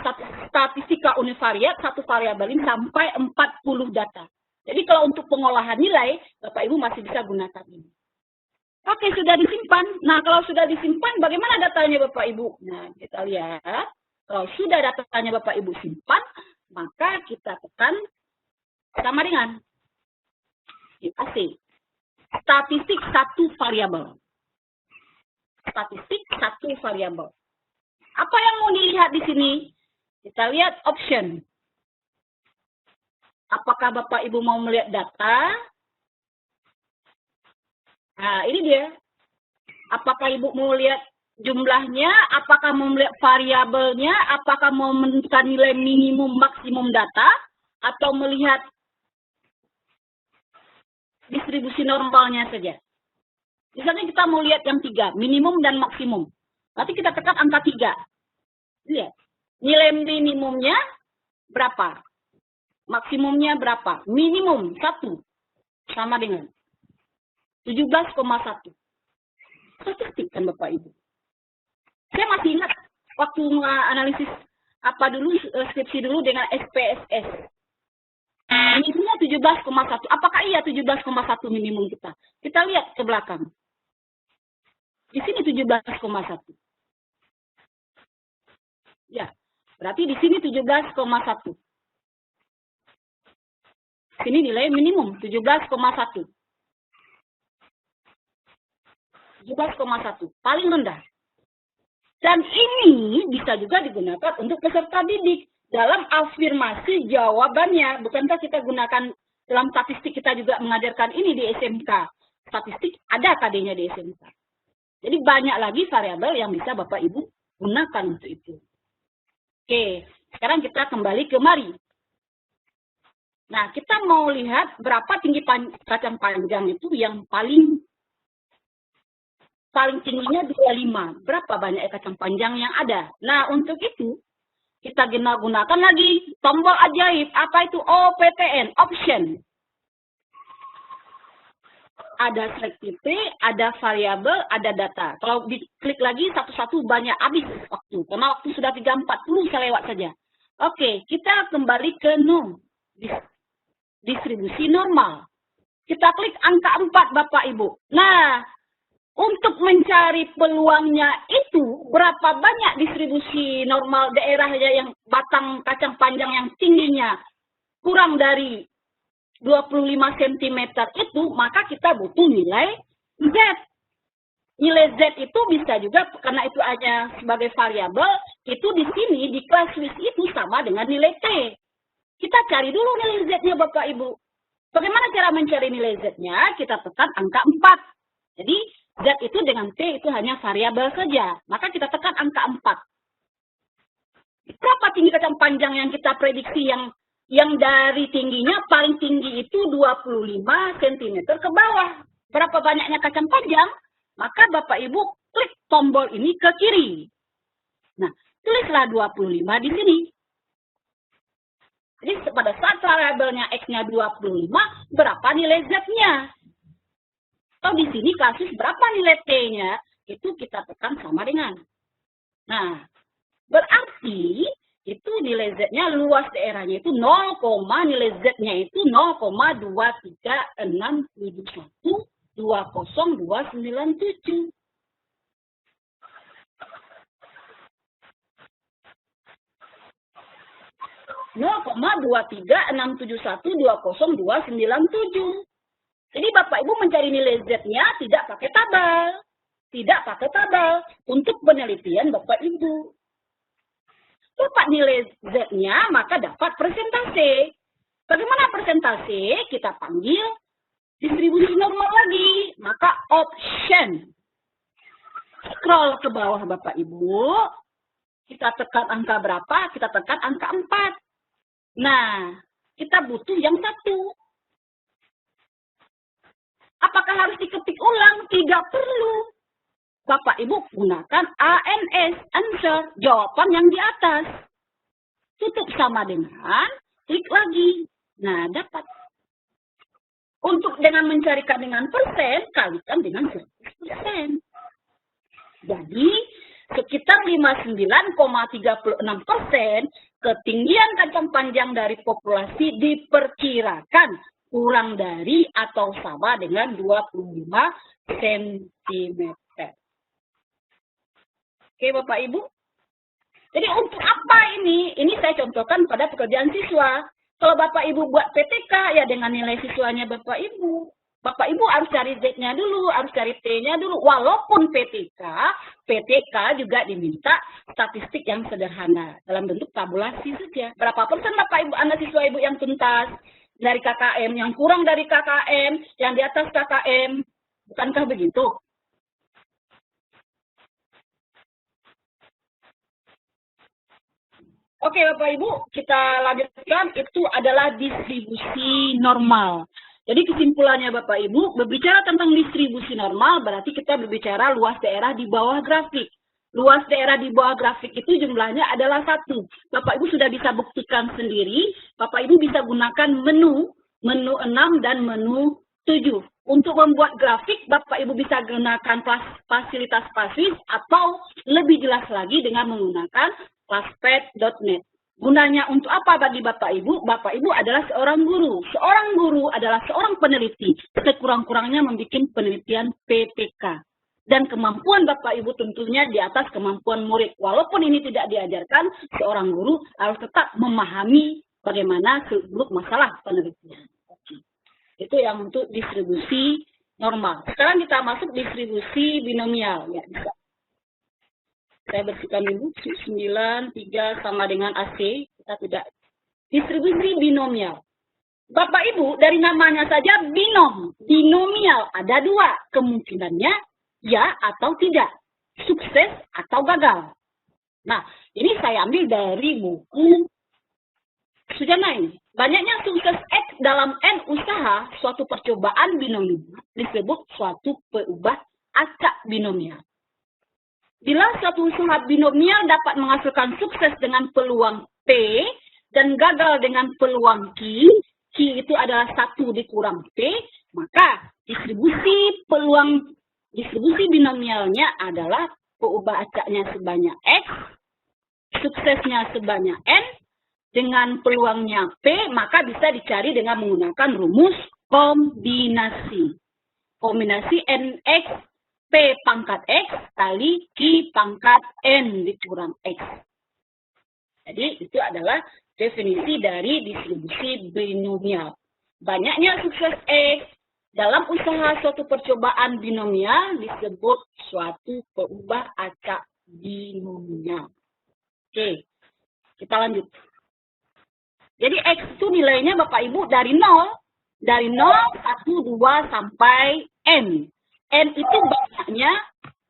statistika univariat, satu variabel ini sampai 40 data. Jadi kalau untuk pengolahan nilai, Bapak Ibu masih bisa gunakan ini. Oke, sudah disimpan. Nah, kalau sudah disimpan, bagaimana datanya Bapak Ibu? Nah, kita lihat. Kalau sudah datanya Bapak Ibu simpan, maka kita tekan sama dengan AC. Statistik satu variabel. Statistik satu variabel. Apa yang mau dilihat di sini? Kita lihat option. Apakah Bapak Ibu mau melihat data? Nah, ini dia. Apakah Ibu mau lihat jumlahnya? Apakah mau melihat variabelnya? Apakah mau menentukan nilai minimum maksimum data? Atau melihat distribusi normalnya saja? Misalnya kita mau lihat yang 3, minimum dan maksimum. Nanti kita tekan angka 3. Lihat. Nilai minimumnya berapa? Maksimumnya berapa? Minimum 1. Sama dengan 17,1. Statistik kan Bapak Ibu. Saya masih ingat waktu analisis skripsi dulu dengan SPSS. Minimumnya 17,1. Apakah iya 17,1 minimum kita? Kita lihat ke belakang. Di sini 17,1. Ya, berarti di sini 17,1. Sini nilai minimum 17,1. 17,1 paling rendah. Dan ini bisa juga digunakan untuk peserta didik dalam afirmasi jawabannya. Bukankah kita gunakan dalam statistik, kita juga mengajarkan ini di SMK. Statistik ada KD-nya di SMK. Jadi banyak lagi variabel yang bisa Bapak Ibu gunakan untuk itu. Oke, sekarang kita kembali ke mari. Nah, kita mau lihat berapa tinggi kacang panjang itu yang paling tingginya 25. Berapa banyak kacang panjang yang ada? Nah, untuk itu, kita gunakan lagi tombol ajaib. Apa itu? OPTN, option. Ada selektif, ada variabel, ada data. Kalau diklik lagi satu-satu banyak habis waktu. Karena waktu sudah 3.40, saya lewat saja. Oke, kita kembali ke norm. Distribusi normal. Kita klik angka 4, Bapak Ibu. Nah, untuk mencari peluangnya itu, berapa banyak distribusi normal daerahnya yang batang kacang panjang yang tingginya kurang dari 25 cm itu, maka kita butuh nilai Z. Nilai Z itu bisa juga, karena itu hanya sebagai variabel, itu di sini, di class list itu sama dengan nilai T. Kita cari dulu nilai Z-nya Bapak Ibu. Bagaimana cara mencari nilai Z-nya? Kita tekan angka 4. Jadi, Z itu dengan T itu hanya variabel saja. Maka kita tekan angka 4. Berapa tinggi kacang panjang yang kita prediksi yang dari tingginya paling tinggi itu 25 cm ke bawah. Berapa banyaknya kacang panjang? Maka Bapak Ibu klik tombol ini ke kiri. Nah, tulislah 25 di sini. Jadi pada saat variabelnya X-nya 25, berapa nilai Z-nya? Atau di sini kasus berapa nilai T-nya? Itu kita tekan sama dengan. Nah, berarti itu nilai Z-nya, luas daerahnya itu 0, nilai Z-nya itu 0,23671200297. Jadi Bapak Ibu mencari nilai Z-nya tidak pakai tabel. Tidak pakai tabel untuk penelitian Bapak Ibu. Dapat nilai Z-nya, maka dapat persentase. Bagaimana persentase? Kita panggil distribusi normal lagi. Maka option. Scroll ke bawah Bapak Ibu. Kita tekan angka berapa? Kita tekan angka 4. Nah, kita butuh yang 1. Apakah harus diketik ulang? Tidak perlu. Bapak Ibu gunakan ANS, answer, jawaban yang di atas. Tutup sama dengan, klik lagi. Nah, dapat. Untuk dengan mencarikan dengan persen, kalikan dengan 100%. Jadi, sekitar 59,36% ketinggian kacang panjang dari populasi diperkirakan kurang dari atau sama dengan 25 cm. Oke Bapak Ibu. Jadi untuk apa ini? Ini saya contohkan pada pekerjaan siswa. Kalau Bapak Ibu buat PTK, ya dengan nilai siswanya Bapak Ibu. Bapak Ibu harus cari Z-nya dulu, harus cari T-nya dulu. Walaupun PTK juga diminta statistik yang sederhana dalam bentuk tabulasi saja. Berapa persen Bapak Ibu anak siswa Ibu yang tuntas dari KKM, yang kurang dari KKM, yang di atas KKM. Bukankah begitu? Oke Bapak Ibu, kita lanjutkan. Itu adalah distribusi normal. Jadi kesimpulannya Bapak Ibu, berbicara tentang distribusi normal berarti kita berbicara luas daerah di bawah grafik. Luas daerah di bawah grafik itu jumlahnya adalah 1. Bapak Ibu sudah bisa buktikan sendiri, Bapak Ibu bisa gunakan menu 6 dan menu 7. Untuk membuat grafik, Bapak Ibu bisa gunakan fasilitas Paswis atau lebih jelas lagi dengan menggunakan classpath.net. Gunanya untuk apa bagi Bapak Ibu? Bapak Ibu adalah seorang guru. Seorang guru adalah seorang peneliti. Sekurang-kurangnya membuat penelitian PPK. Dan kemampuan Bapak Ibu tentunya di atas kemampuan murid. Walaupun ini tidak diajarkan, seorang guru harus tetap memahami bagaimana seluk masalah penelitian. Itu yang untuk distribusi normal. Sekarang kita masuk distribusi binomial. Ya, bisa. Saya bersihkan dulu, 9, 3 sama dengan AC, kita tidak. Distribusi binomial. Bapak Ibu, dari namanya saja binomial, ada 2. Kemungkinannya ya atau tidak, sukses atau gagal. Nah, ini saya ambil dari buku Sujana ini. Banyaknya sukses X dalam N usaha, suatu percobaan binomial disebut suatu peubah acak binomial. Bila suatu usaha binomial dapat menghasilkan sukses dengan peluang P dan gagal dengan peluang Q itu adalah 1 dikurang P, maka distribusi binomialnya adalah peubah acaknya sebanyak X, suksesnya sebanyak N, dengan peluangnya P, maka bisa dicari dengan menggunakan rumus kombinasi. Kombinasi NX P pangkat X kali Q pangkat N dikurang X. Jadi itu adalah definisi dari distribusi binomial. Banyaknya sukses X dalam usaha suatu percobaan binomial disebut suatu peubah acak binomial. Oke, kita lanjut. Jadi X itu nilainya Bapak Ibu dari 0. Dari 0, 1, 2, sampai N. N itu banyaknya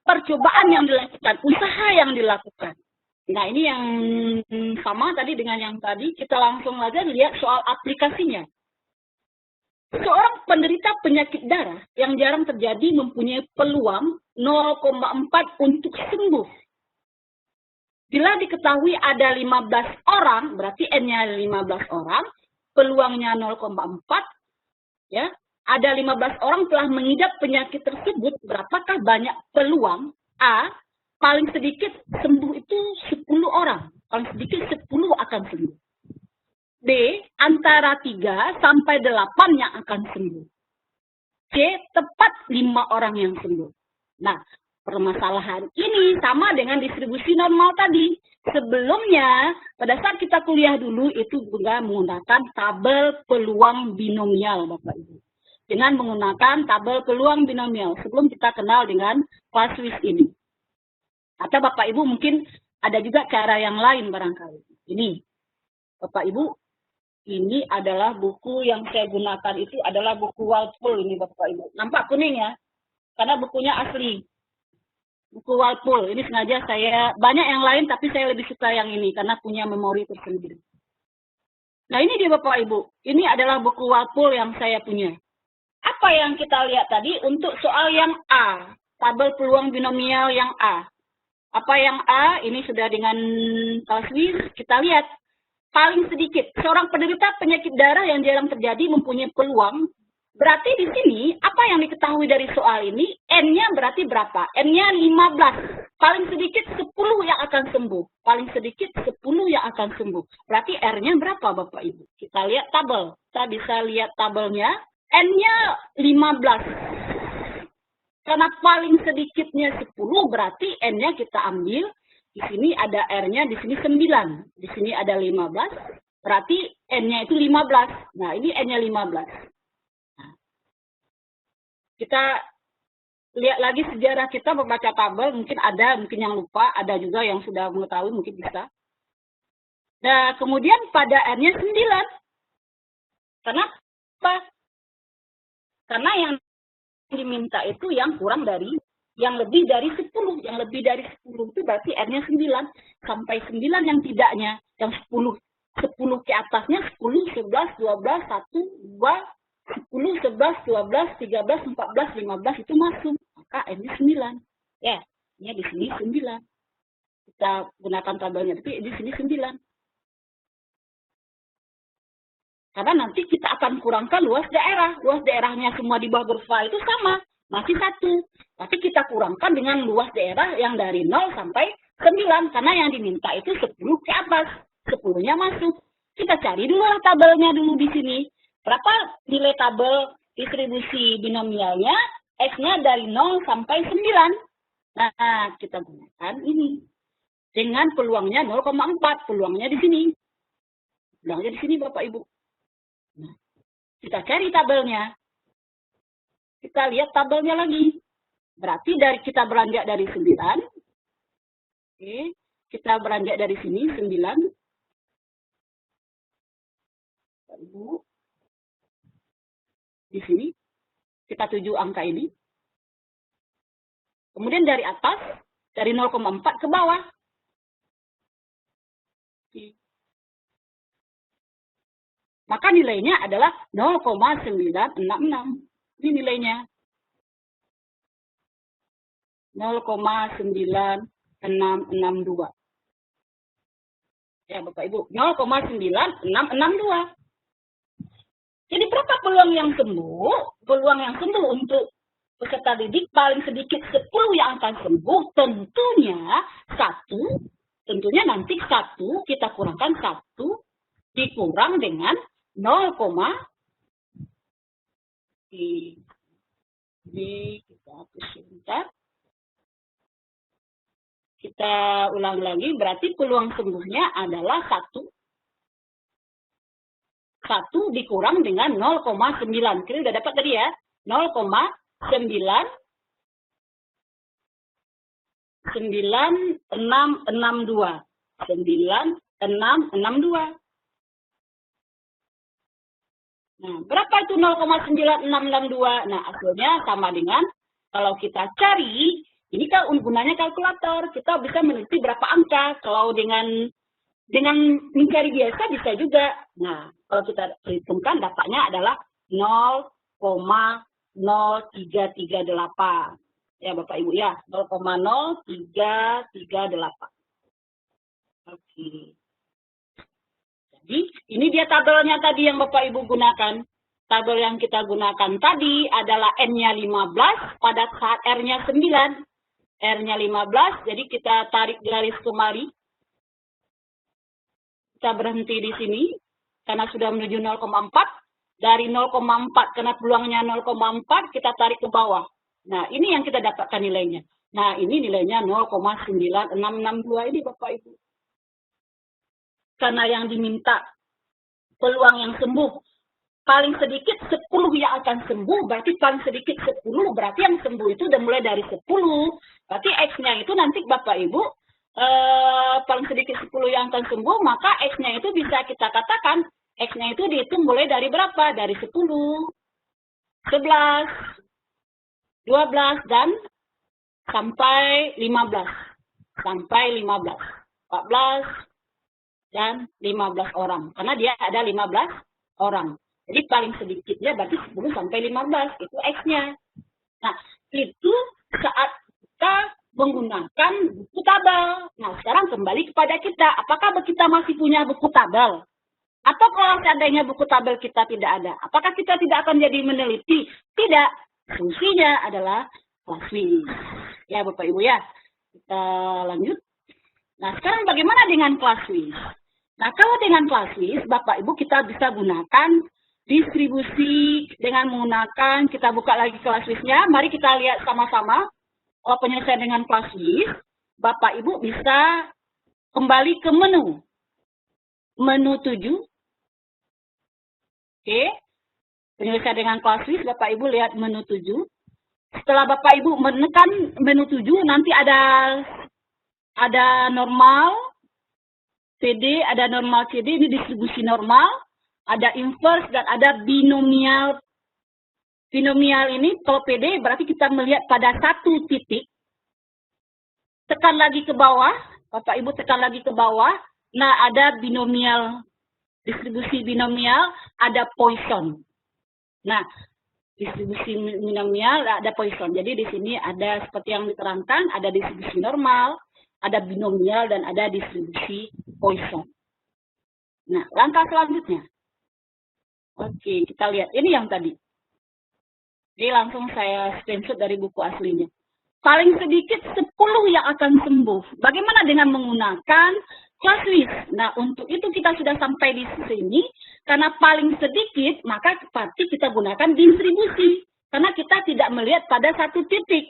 percobaan yang dilakukan, usaha yang dilakukan. Nah, ini yang sama tadi dengan yang tadi. Kita langsung aja lihat soal aplikasinya. Seorang penderita penyakit darah yang jarang terjadi mempunyai peluang 0,4 untuk sembuh. Bila diketahui ada 15 orang, berarti N-nya 15 orang, peluangnya 0,4, ya. Ada 15 orang telah mengidap penyakit tersebut, berapakah banyak peluang? A, paling sedikit sembuh itu 10 orang. Paling sedikit 10 akan sembuh. B, antara 3 sampai 8 yang akan sembuh. C, tepat 5 orang yang sembuh. Nah, permasalahan ini sama dengan distribusi normal tadi. Sebelumnya, pada saat kita kuliah dulu, itu juga menggunakan tabel peluang binomial, Bapak Ibu. Dengan menggunakan tabel peluang binomial sebelum kita kenal dengan Paswis ini. Atau Bapak Ibu mungkin ada juga cara yang lain barangkali. Ini, Bapak Ibu, ini adalah buku yang saya gunakan itu adalah buku Walpole ini Bapak Ibu. Nampak kuning ya? Karena bukunya asli. Buku Walpole. Ini sengaja saya, banyak yang lain tapi saya lebih suka yang ini karena punya memori tersendiri. Nah ini dia Bapak Ibu. Ini adalah buku Walpole yang saya punya. Apa yang kita lihat tadi untuk soal yang A, tabel peluang binomial yang A. Apa yang A, ini sudah dengan Paswis, kita lihat. Paling sedikit, seorang penderita penyakit darah yang jarang terjadi mempunyai peluang. Berarti di sini, apa yang diketahui dari soal ini, N-nya berarti berapa? N-nya 15. Paling sedikit 10 yang akan sembuh. Paling sedikit 10 yang akan sembuh. Berarti R-nya berapa Bapak Ibu? Kita lihat tabel. Kita bisa lihat tabelnya. N-nya 15. Karena paling sedikitnya 10, berarti N-nya kita ambil. Di sini ada R-nya, di sini 9. Di sini ada 15. Berarti N-nya itu 15. Nah, ini N-nya 15. Nah, kita lihat lagi sejarah kita membaca tabel, mungkin ada, mungkin yang lupa, ada juga yang sudah mengetahui, mungkin bisa. Nah, kemudian pada N-nya 9. Kenapa? Karena yang diminta itu yang kurang dari, yang lebih dari 10. Yang lebih dari 10 itu berarti R-nya 9. Sampai 9 yang tidaknya, yang 10. 10 ke atasnya 10, 11, 12, 1, 2, 10, 11, 12, 13, 14, 15 itu masuk. Maka R-nya 9. Ya, ini di sini 9. Kita gunakan tabelnya, tapi di sini 9. Karena nanti kita akan kurangkan luas daerah. Luas daerahnya semua di bawah kurva itu sama, masih 1. Tapi kita kurangkan dengan luas daerah yang dari 0 sampai 9. Karena yang diminta itu 10 ke atas. 10-nya masuk. Kita cari dulu tabelnya dulu di sini. Berapa nilai tabel distribusi binomialnya? X-nya dari 0 sampai 9. Nah, kita gunakan ini. Dengan peluangnya 0,4. Peluangnya di sini. Peluangnya di sini, Bapak Ibu. Nah, kita cari tabelnya. Kita lihat tabelnya lagi. Berarti dari kita beranjak dari 9. Oke, kita beranjak dari sini 9. Ibu. Di sini kita tuju angka ini. Kemudian dari atas, dari 0,4 ke bawah. Oke. Maka nilainya adalah 0,966. Ini nilainya. 0,9662. Ya, Bapak Ibu. 0,9662. Jadi berapa peluang yang sembuh? Peluang yang sembuh untuk peserta didik paling sedikit 10 yang akan sembuh. Tentunya nanti 1 kita kurangkan 1 dikurang dengan 0, kita hapus sebentar. Kita ulang lagi, berarti peluang sembuhnya adalah 1 dikurang dengan 0,9. Kita udah dapat tadi ya, 0,9662. 9662. Nah, berapa itu 0,9662? Nah, hasilnya sama dengan, kalau kita cari, ini kan gunanya kalkulator, kita bisa meneliti berapa angka. Kalau dengan mencari biasa bisa juga. Nah, kalau kita perhitungkan datanya adalah 0,0338. Ya, Bapak Ibu ya, 0,0338. Oke. Jadi, ini dia tabelnya tadi yang Bapak Ibu gunakan. Tabel yang kita gunakan tadi adalah N-nya 15 pada saat R-nya 9. R-nya 15, jadi kita tarik garis kemari. Kita berhenti di sini, karena sudah menuju 0,4. Dari 0,4, karena peluangnya 0,4, kita tarik ke bawah. Nah, ini yang kita dapatkan nilainya. Nah, ini nilainya 0,9662 ini Bapak Ibu. Karena yang diminta peluang yang sembuh paling sedikit 10 yang akan sembuh, berarti paling sedikit 10, berarti yang sembuh itu udah mulai dari 10, berarti X-nya itu nanti Bapak Ibu paling sedikit 10 yang akan sembuh, maka X-nya itu bisa kita katakan X-nya itu dihitung mulai dari berapa? Dari 10, 11, 12, dan sampai 15. Sampai 15, 14, dan 15 orang. Karena dia ada 15 orang. Jadi paling sedikitnya berarti 10 sampai 15. Itu X-nya. Nah, itu saat kita menggunakan buku tabel. Nah, sekarang kembali kepada kita. Apakah kita masih punya buku tabel? Atau kalau seandainya buku tabel kita tidak ada, apakah kita tidak akan jadi meneliti? Tidak. Fungsinya adalah ClassWiz. Ya, Bapak Ibu ya. Kita lanjut. Nah, sekarang bagaimana dengan ClassWiz? Nah, kalau dengan ClassWiz, Bapak Ibu kita bisa gunakan distribusi dengan menggunakan, kita buka lagi ClassWiz-nya. Mari kita lihat sama-sama penyelesaian dengan ClassWiz. Bapak Ibu bisa kembali ke menu 7, Oke, penyelesaian dengan kelas Swiss, Bapak Ibu lihat menu 7. Setelah Bapak Ibu menekan menu 7, nanti ada normal CD, ada normal CD, ini distribusi normal, ada inverse, dan ada binomial. Binomial ini, kalau PD, berarti kita melihat pada satu titik. Tekan lagi ke bawah, Bapak Ibu tekan lagi ke bawah, nah ada binomial, distribusi binomial, ada Poisson. Nah, distribusi binomial ada Poisson. Jadi di sini ada seperti yang diterangkan, ada distribusi normal, ada binomial, dan ada distribusi Poisson. Nah, langkah selanjutnya. Oke, kita lihat. Ini yang tadi. Jadi langsung saya screenshot dari buku aslinya. Paling sedikit 10 yang akan sembuh. Bagaimana dengan menggunakan kelas Swiss? Nah, untuk itu kita sudah sampai di sini. Karena paling sedikit, maka pasti kita gunakan distribusi. Karena kita tidak melihat pada satu titik.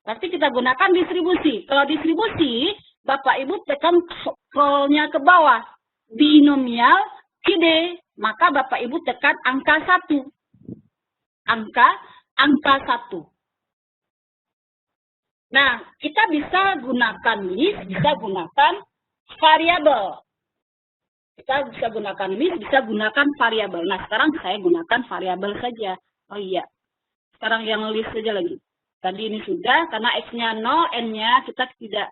Pasti kita gunakan distribusi. Kalau distribusi, Bapak Ibu tekan scroll-nya ke bawah. Binomial CD. Maka Bapak Ibu tekan angka 1. Angka 1. Nah, kita bisa gunakan list, bisa gunakan variabel. Kita bisa gunakan list, bisa gunakan variabel. Nah, sekarang saya gunakan variabel saja. Oh iya, sekarang yang list saja lagi. Tadi ini sudah, karena X-nya 0, N-nya kita tidak.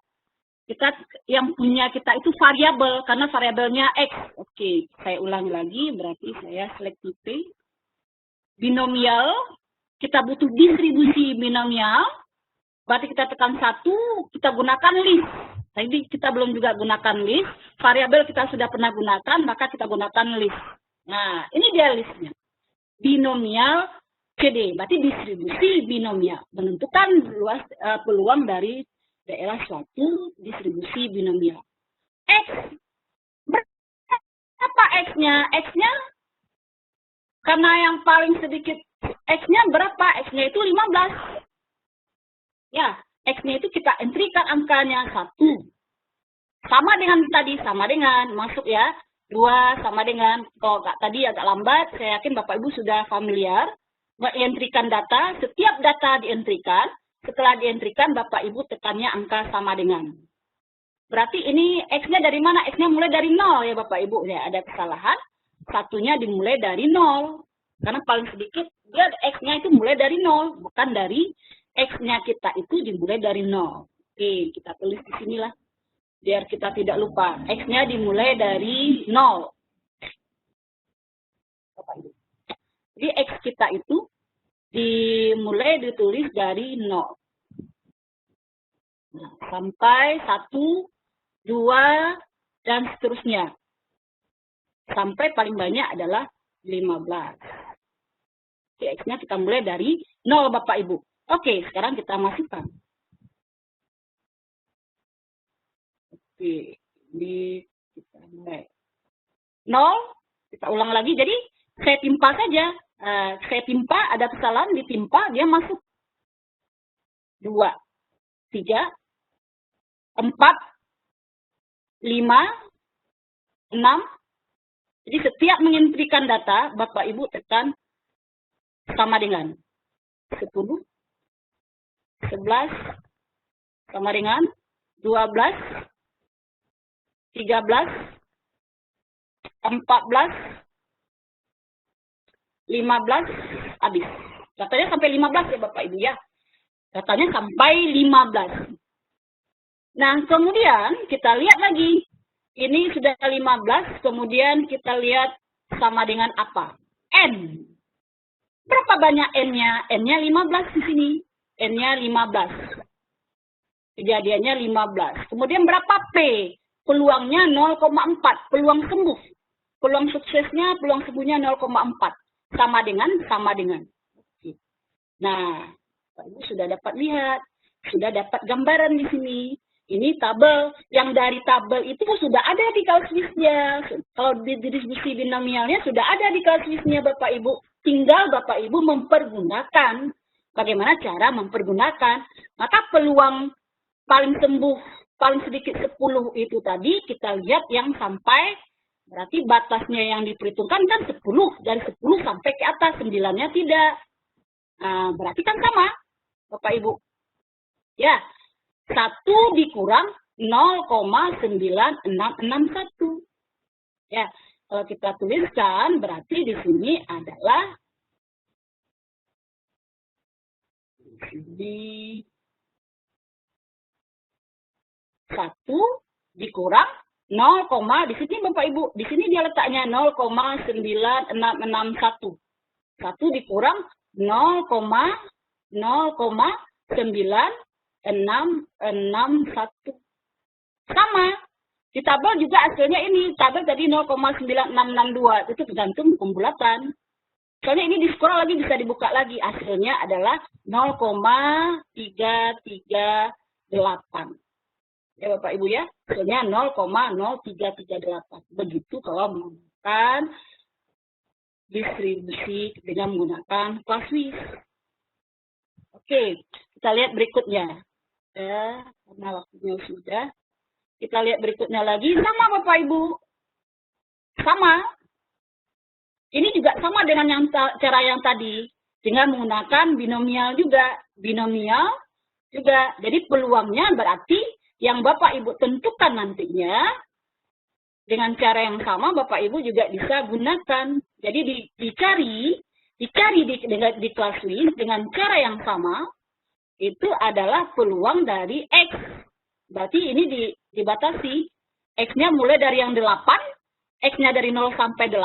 Yang punya kita itu variabel, karena variabelnya X. Oke, saya ulangi lagi, berarti saya select tipe. Binomial, kita butuh distribusi binomial. Berarti kita tekan 1, kita gunakan list. Tadi kita belum juga gunakan list. Variabel kita sudah pernah gunakan, maka kita gunakan list. Nah, ini dia listnya. Binomial CD, berarti distribusi binomial. Menentukan luas peluang dari daerah suatu distribusi binomial. X, berapa X-nya? X-nya, karena yang paling sedikit, X-nya berapa? X-nya itu 15. Ya, X-nya itu kita entrykan angkanya 1. Sama dengan tadi, sama dengan, masuk ya. 2 sama dengan, kalau tadi agak lambat, saya yakin Bapak Ibu sudah familiar. Mengentrikan data, setiap data dientrikan, setelah dientrikan Bapak Ibu tekannya angka sama dengan. Berarti ini X-nya dari mana? X-nya mulai dari 0 ya Bapak Ibu. Ya, ada kesalahan, satunya dimulai dari 0. Karena paling sedikit, dia X-nya itu mulai dari 0, bukan dari X-nya kita itu dimulai dari 0. Oke, kita tulis di sinilah. Biar kita tidak lupa. X-nya dimulai dari 0. Jadi X kita itu dimulai ditulis dari 0. Nah, sampai 1, 2, dan seterusnya. Sampai paling banyak adalah 15. Oke, X-nya kita mulai dari 0 Bapak Ibu. Oke, sekarang kita masukkan. Oke, kita mulai 0, kita ulang lagi. Jadi saya timpa saja. Saya timpa, ada kesalahan, ditimpa, dia masuk. 2, 3, 4, 5, 6. Jadi setiap mengentrikan data, Bapak Ibu tekan sama dengan 10. 11 sama dengan 12, 13, 14, 15, habis. Datanya sampai 15 ya Bapak Ibu ya. Datanya sampai 15. Nah, kemudian kita lihat lagi. Ini sudah 15, kemudian kita lihat sama dengan apa? N. Berapa banyak N-nya? N-nya 15 di sini. N-nya 15. Kejadiannya 15. Kemudian berapa P? Peluangnya 0,4. Peluang sembuh. Peluang suksesnya, peluang sembuhnya 0,4. Sama dengan. Nah, Pak Ibu sudah dapat lihat. Sudah dapat gambaran di sini. Ini tabel. Yang dari tabel itu sudah ada di kelas Swiss-nya. Kalau di distribusi binomialnya sudah ada di kelas Swiss-nya Bapak Ibu. Tinggal Bapak Ibu mempergunakan. Bagaimana cara mempergunakan? Maka peluang paling sembuh, paling sedikit 10 itu tadi, kita lihat yang sampai Berarti batasnya yang diperhitungkan kan 10, dari 10 sampai ke atas, 9-nya tidak. Nah, berarti kan sama, Bapak Ibu. Ya, 1 dikurang 0,9661. Ya, kalau kita tuliskan berarti di sini adalah di 1 dikurang 0, di sini Bapak Ibu, di sini dia letaknya 0,9661. 1 dikurang 0,9661. Sama. Di tabel juga hasilnya ini. Tabel tadi 0,9662. Itu tergantung pembulatan. Soalnya ini di scroll lagi, bisa dibuka lagi. Hasilnya adalah 0,338. Ya Bapak Ibu ya. Hasilnya 0,0338. Begitu kalau menggunakan distribusi dengan menggunakan Clausewitz. Oke, kita lihat berikutnya. Ya, karena waktunya sudah. Kita lihat berikutnya lagi. Sama Bapak Ibu. Sama. Ini juga sama dengan cara yang tadi. Dengan menggunakan binomial juga. Binomial juga. Jadi peluangnya berarti yang Bapak Ibu tentukan nantinya. Dengan cara yang sama Bapak Ibu juga bisa gunakan. Jadi dicari di Clausewitz dengan cara yang sama. Itu adalah peluang dari X. Berarti ini dibatasi. X-nya mulai dari yang 8, X-nya dari 0 sampai 8,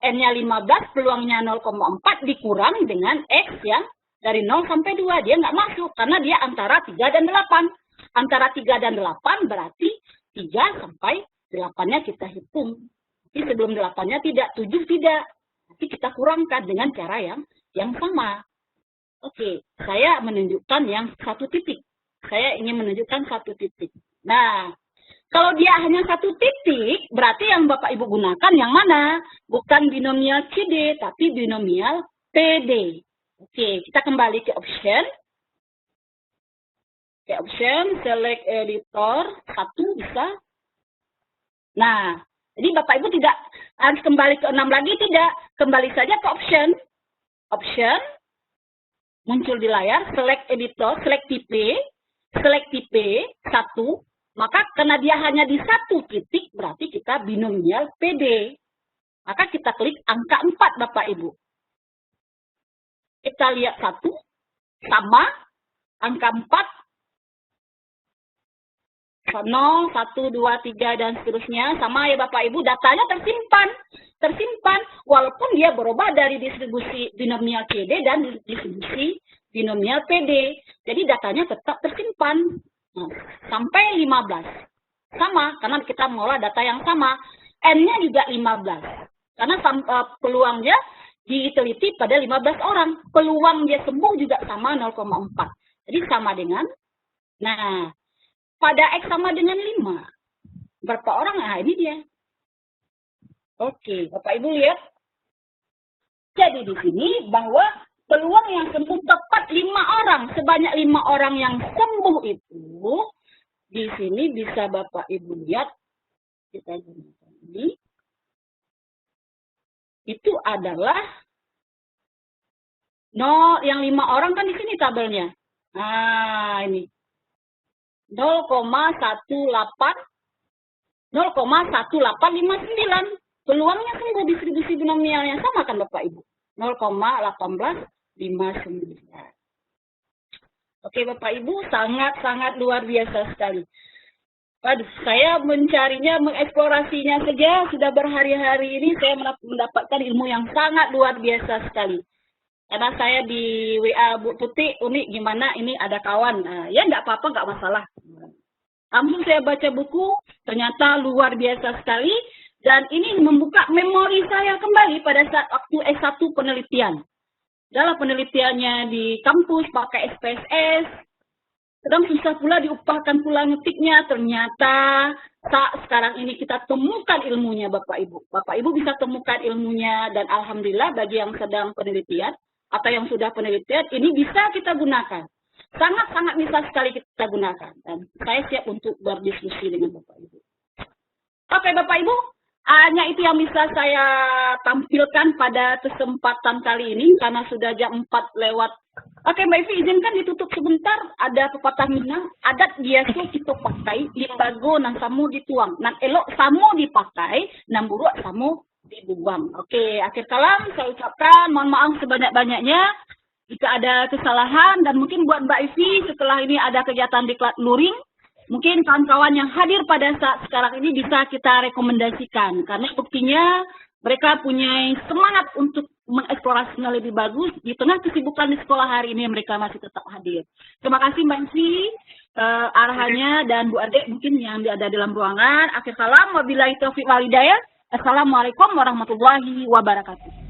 N-nya 15, peluangnya 0,4 dikurang dengan X yang dari 0 sampai 2. Dia nggak masuk, karena dia antara 3 dan 8. Antara 3 dan 8 berarti 3 sampai 8-nya kita hitung. Tapi sebelum 8-nya tidak, 7 tidak. Tapi kita kurangkan dengan cara yang sama. Oke, saya menunjukkan yang 1 titik. Saya ingin menunjukkan 1 titik. Nah, kalau dia hanya 1 titik, berarti yang Bapak Ibu gunakan yang mana? Bukan binomial CD, tapi binomial PD. Oke, kita kembali ke option. Ke option, select editor, 1 bisa. Nah, jadi Bapak Ibu tidak harus kembali ke 6 lagi, tidak. Kembali saja ke option. Option, muncul di layar, select editor, select tipe 1, maka karena dia hanya di 1 titik, berarti kita binomial PD. Maka kita klik angka 4, Bapak Ibu. Kita lihat 1, sama, angka 4, 0, 1, 2, 3, dan seterusnya, sama ya Bapak Ibu, datanya tersimpan, walaupun dia berubah dari distribusi binomial CD dan distribusi binomial PD. Jadi datanya tetap tersimpan. Nah, sampai 15. Sama, karena kita mengolah data yang sama. N-nya juga 15. Karena peluangnya diteliti pada 15 orang. Peluang dia sembuh juga sama 0,4. Jadi sama dengan, nah, pada X sama dengan 5. Berapa orang? Nah, ini dia. Oke, Bapak Ibu lihat. Jadi di sini bahwa peluang yang sembuh tepat 5 orang. Sebanyak 5 orang yang sembuh itu, di sini bisa Bapak Ibu lihat. Kita gunakan ini. Itu adalah 0, yang 5 orang kan di sini tabelnya. Nah, ini. 0,1859. Peluangnya sembuh distribusi binomialnya sama kan Bapak Ibu? 0,1859. Oke Bapak Ibu, sangat-sangat luar biasa sekali. Waduh, saya mencarinya, mengeksplorasinya saja sudah berhari-hari ini saya mendapatkan ilmu yang sangat luar biasa sekali. Karena saya di WA Bu Tuti, Uni gimana ini ada kawan. Nah, ya nggak apa-apa, nggak masalah. Langsung saya baca buku, ternyata luar biasa sekali. Dan ini membuka memori saya kembali pada saat waktu S1 penelitian. Dalam penelitiannya di kampus pakai SPSS. Sedang susah pula diupahkan pula ngetiknya. Ternyata sekarang ini kita temukan ilmunya Bapak Ibu. Bapak Ibu bisa temukan ilmunya. Dan Alhamdulillah bagi yang sedang penelitian atau yang sudah penelitian, ini bisa kita gunakan. Sangat-sangat bisa sekali kita gunakan. Dan saya siap untuk berdiskusi dengan Bapak Ibu. Oke, Bapak Ibu, hanya itu yang bisa saya tampilkan pada kesempatan kali ini karena sudah jam 4 lewat. Oke, Mbak Ivi, izinkan ditutup sebentar. Ada pepatah Minang, adat biasa kita pakai, limbago nang samu dituang. Nang elok samu dipakai, nang buruk samu dibuang. Oke, akhir kalam saya ucapkan mohon maaf sebanyak-banyaknya jika ada kesalahan, dan mungkin buat Mbak Ivi setelah ini ada kegiatan di luring, mungkin kawan-kawan yang hadir pada saat sekarang ini bisa kita rekomendasikan. Karena buktinya mereka punya semangat untuk mengeksplorasinya lebih bagus. Di tengah kesibukan di sekolah hari ini mereka masih tetap hadir. Terima kasih Mbak Ivi arahannya, dan Bu Ade mungkin yang ada dalam ruangan. Akhir salam, wabillahi taufiq wal hidayah. Assalamualaikum warahmatullahi wabarakatuh.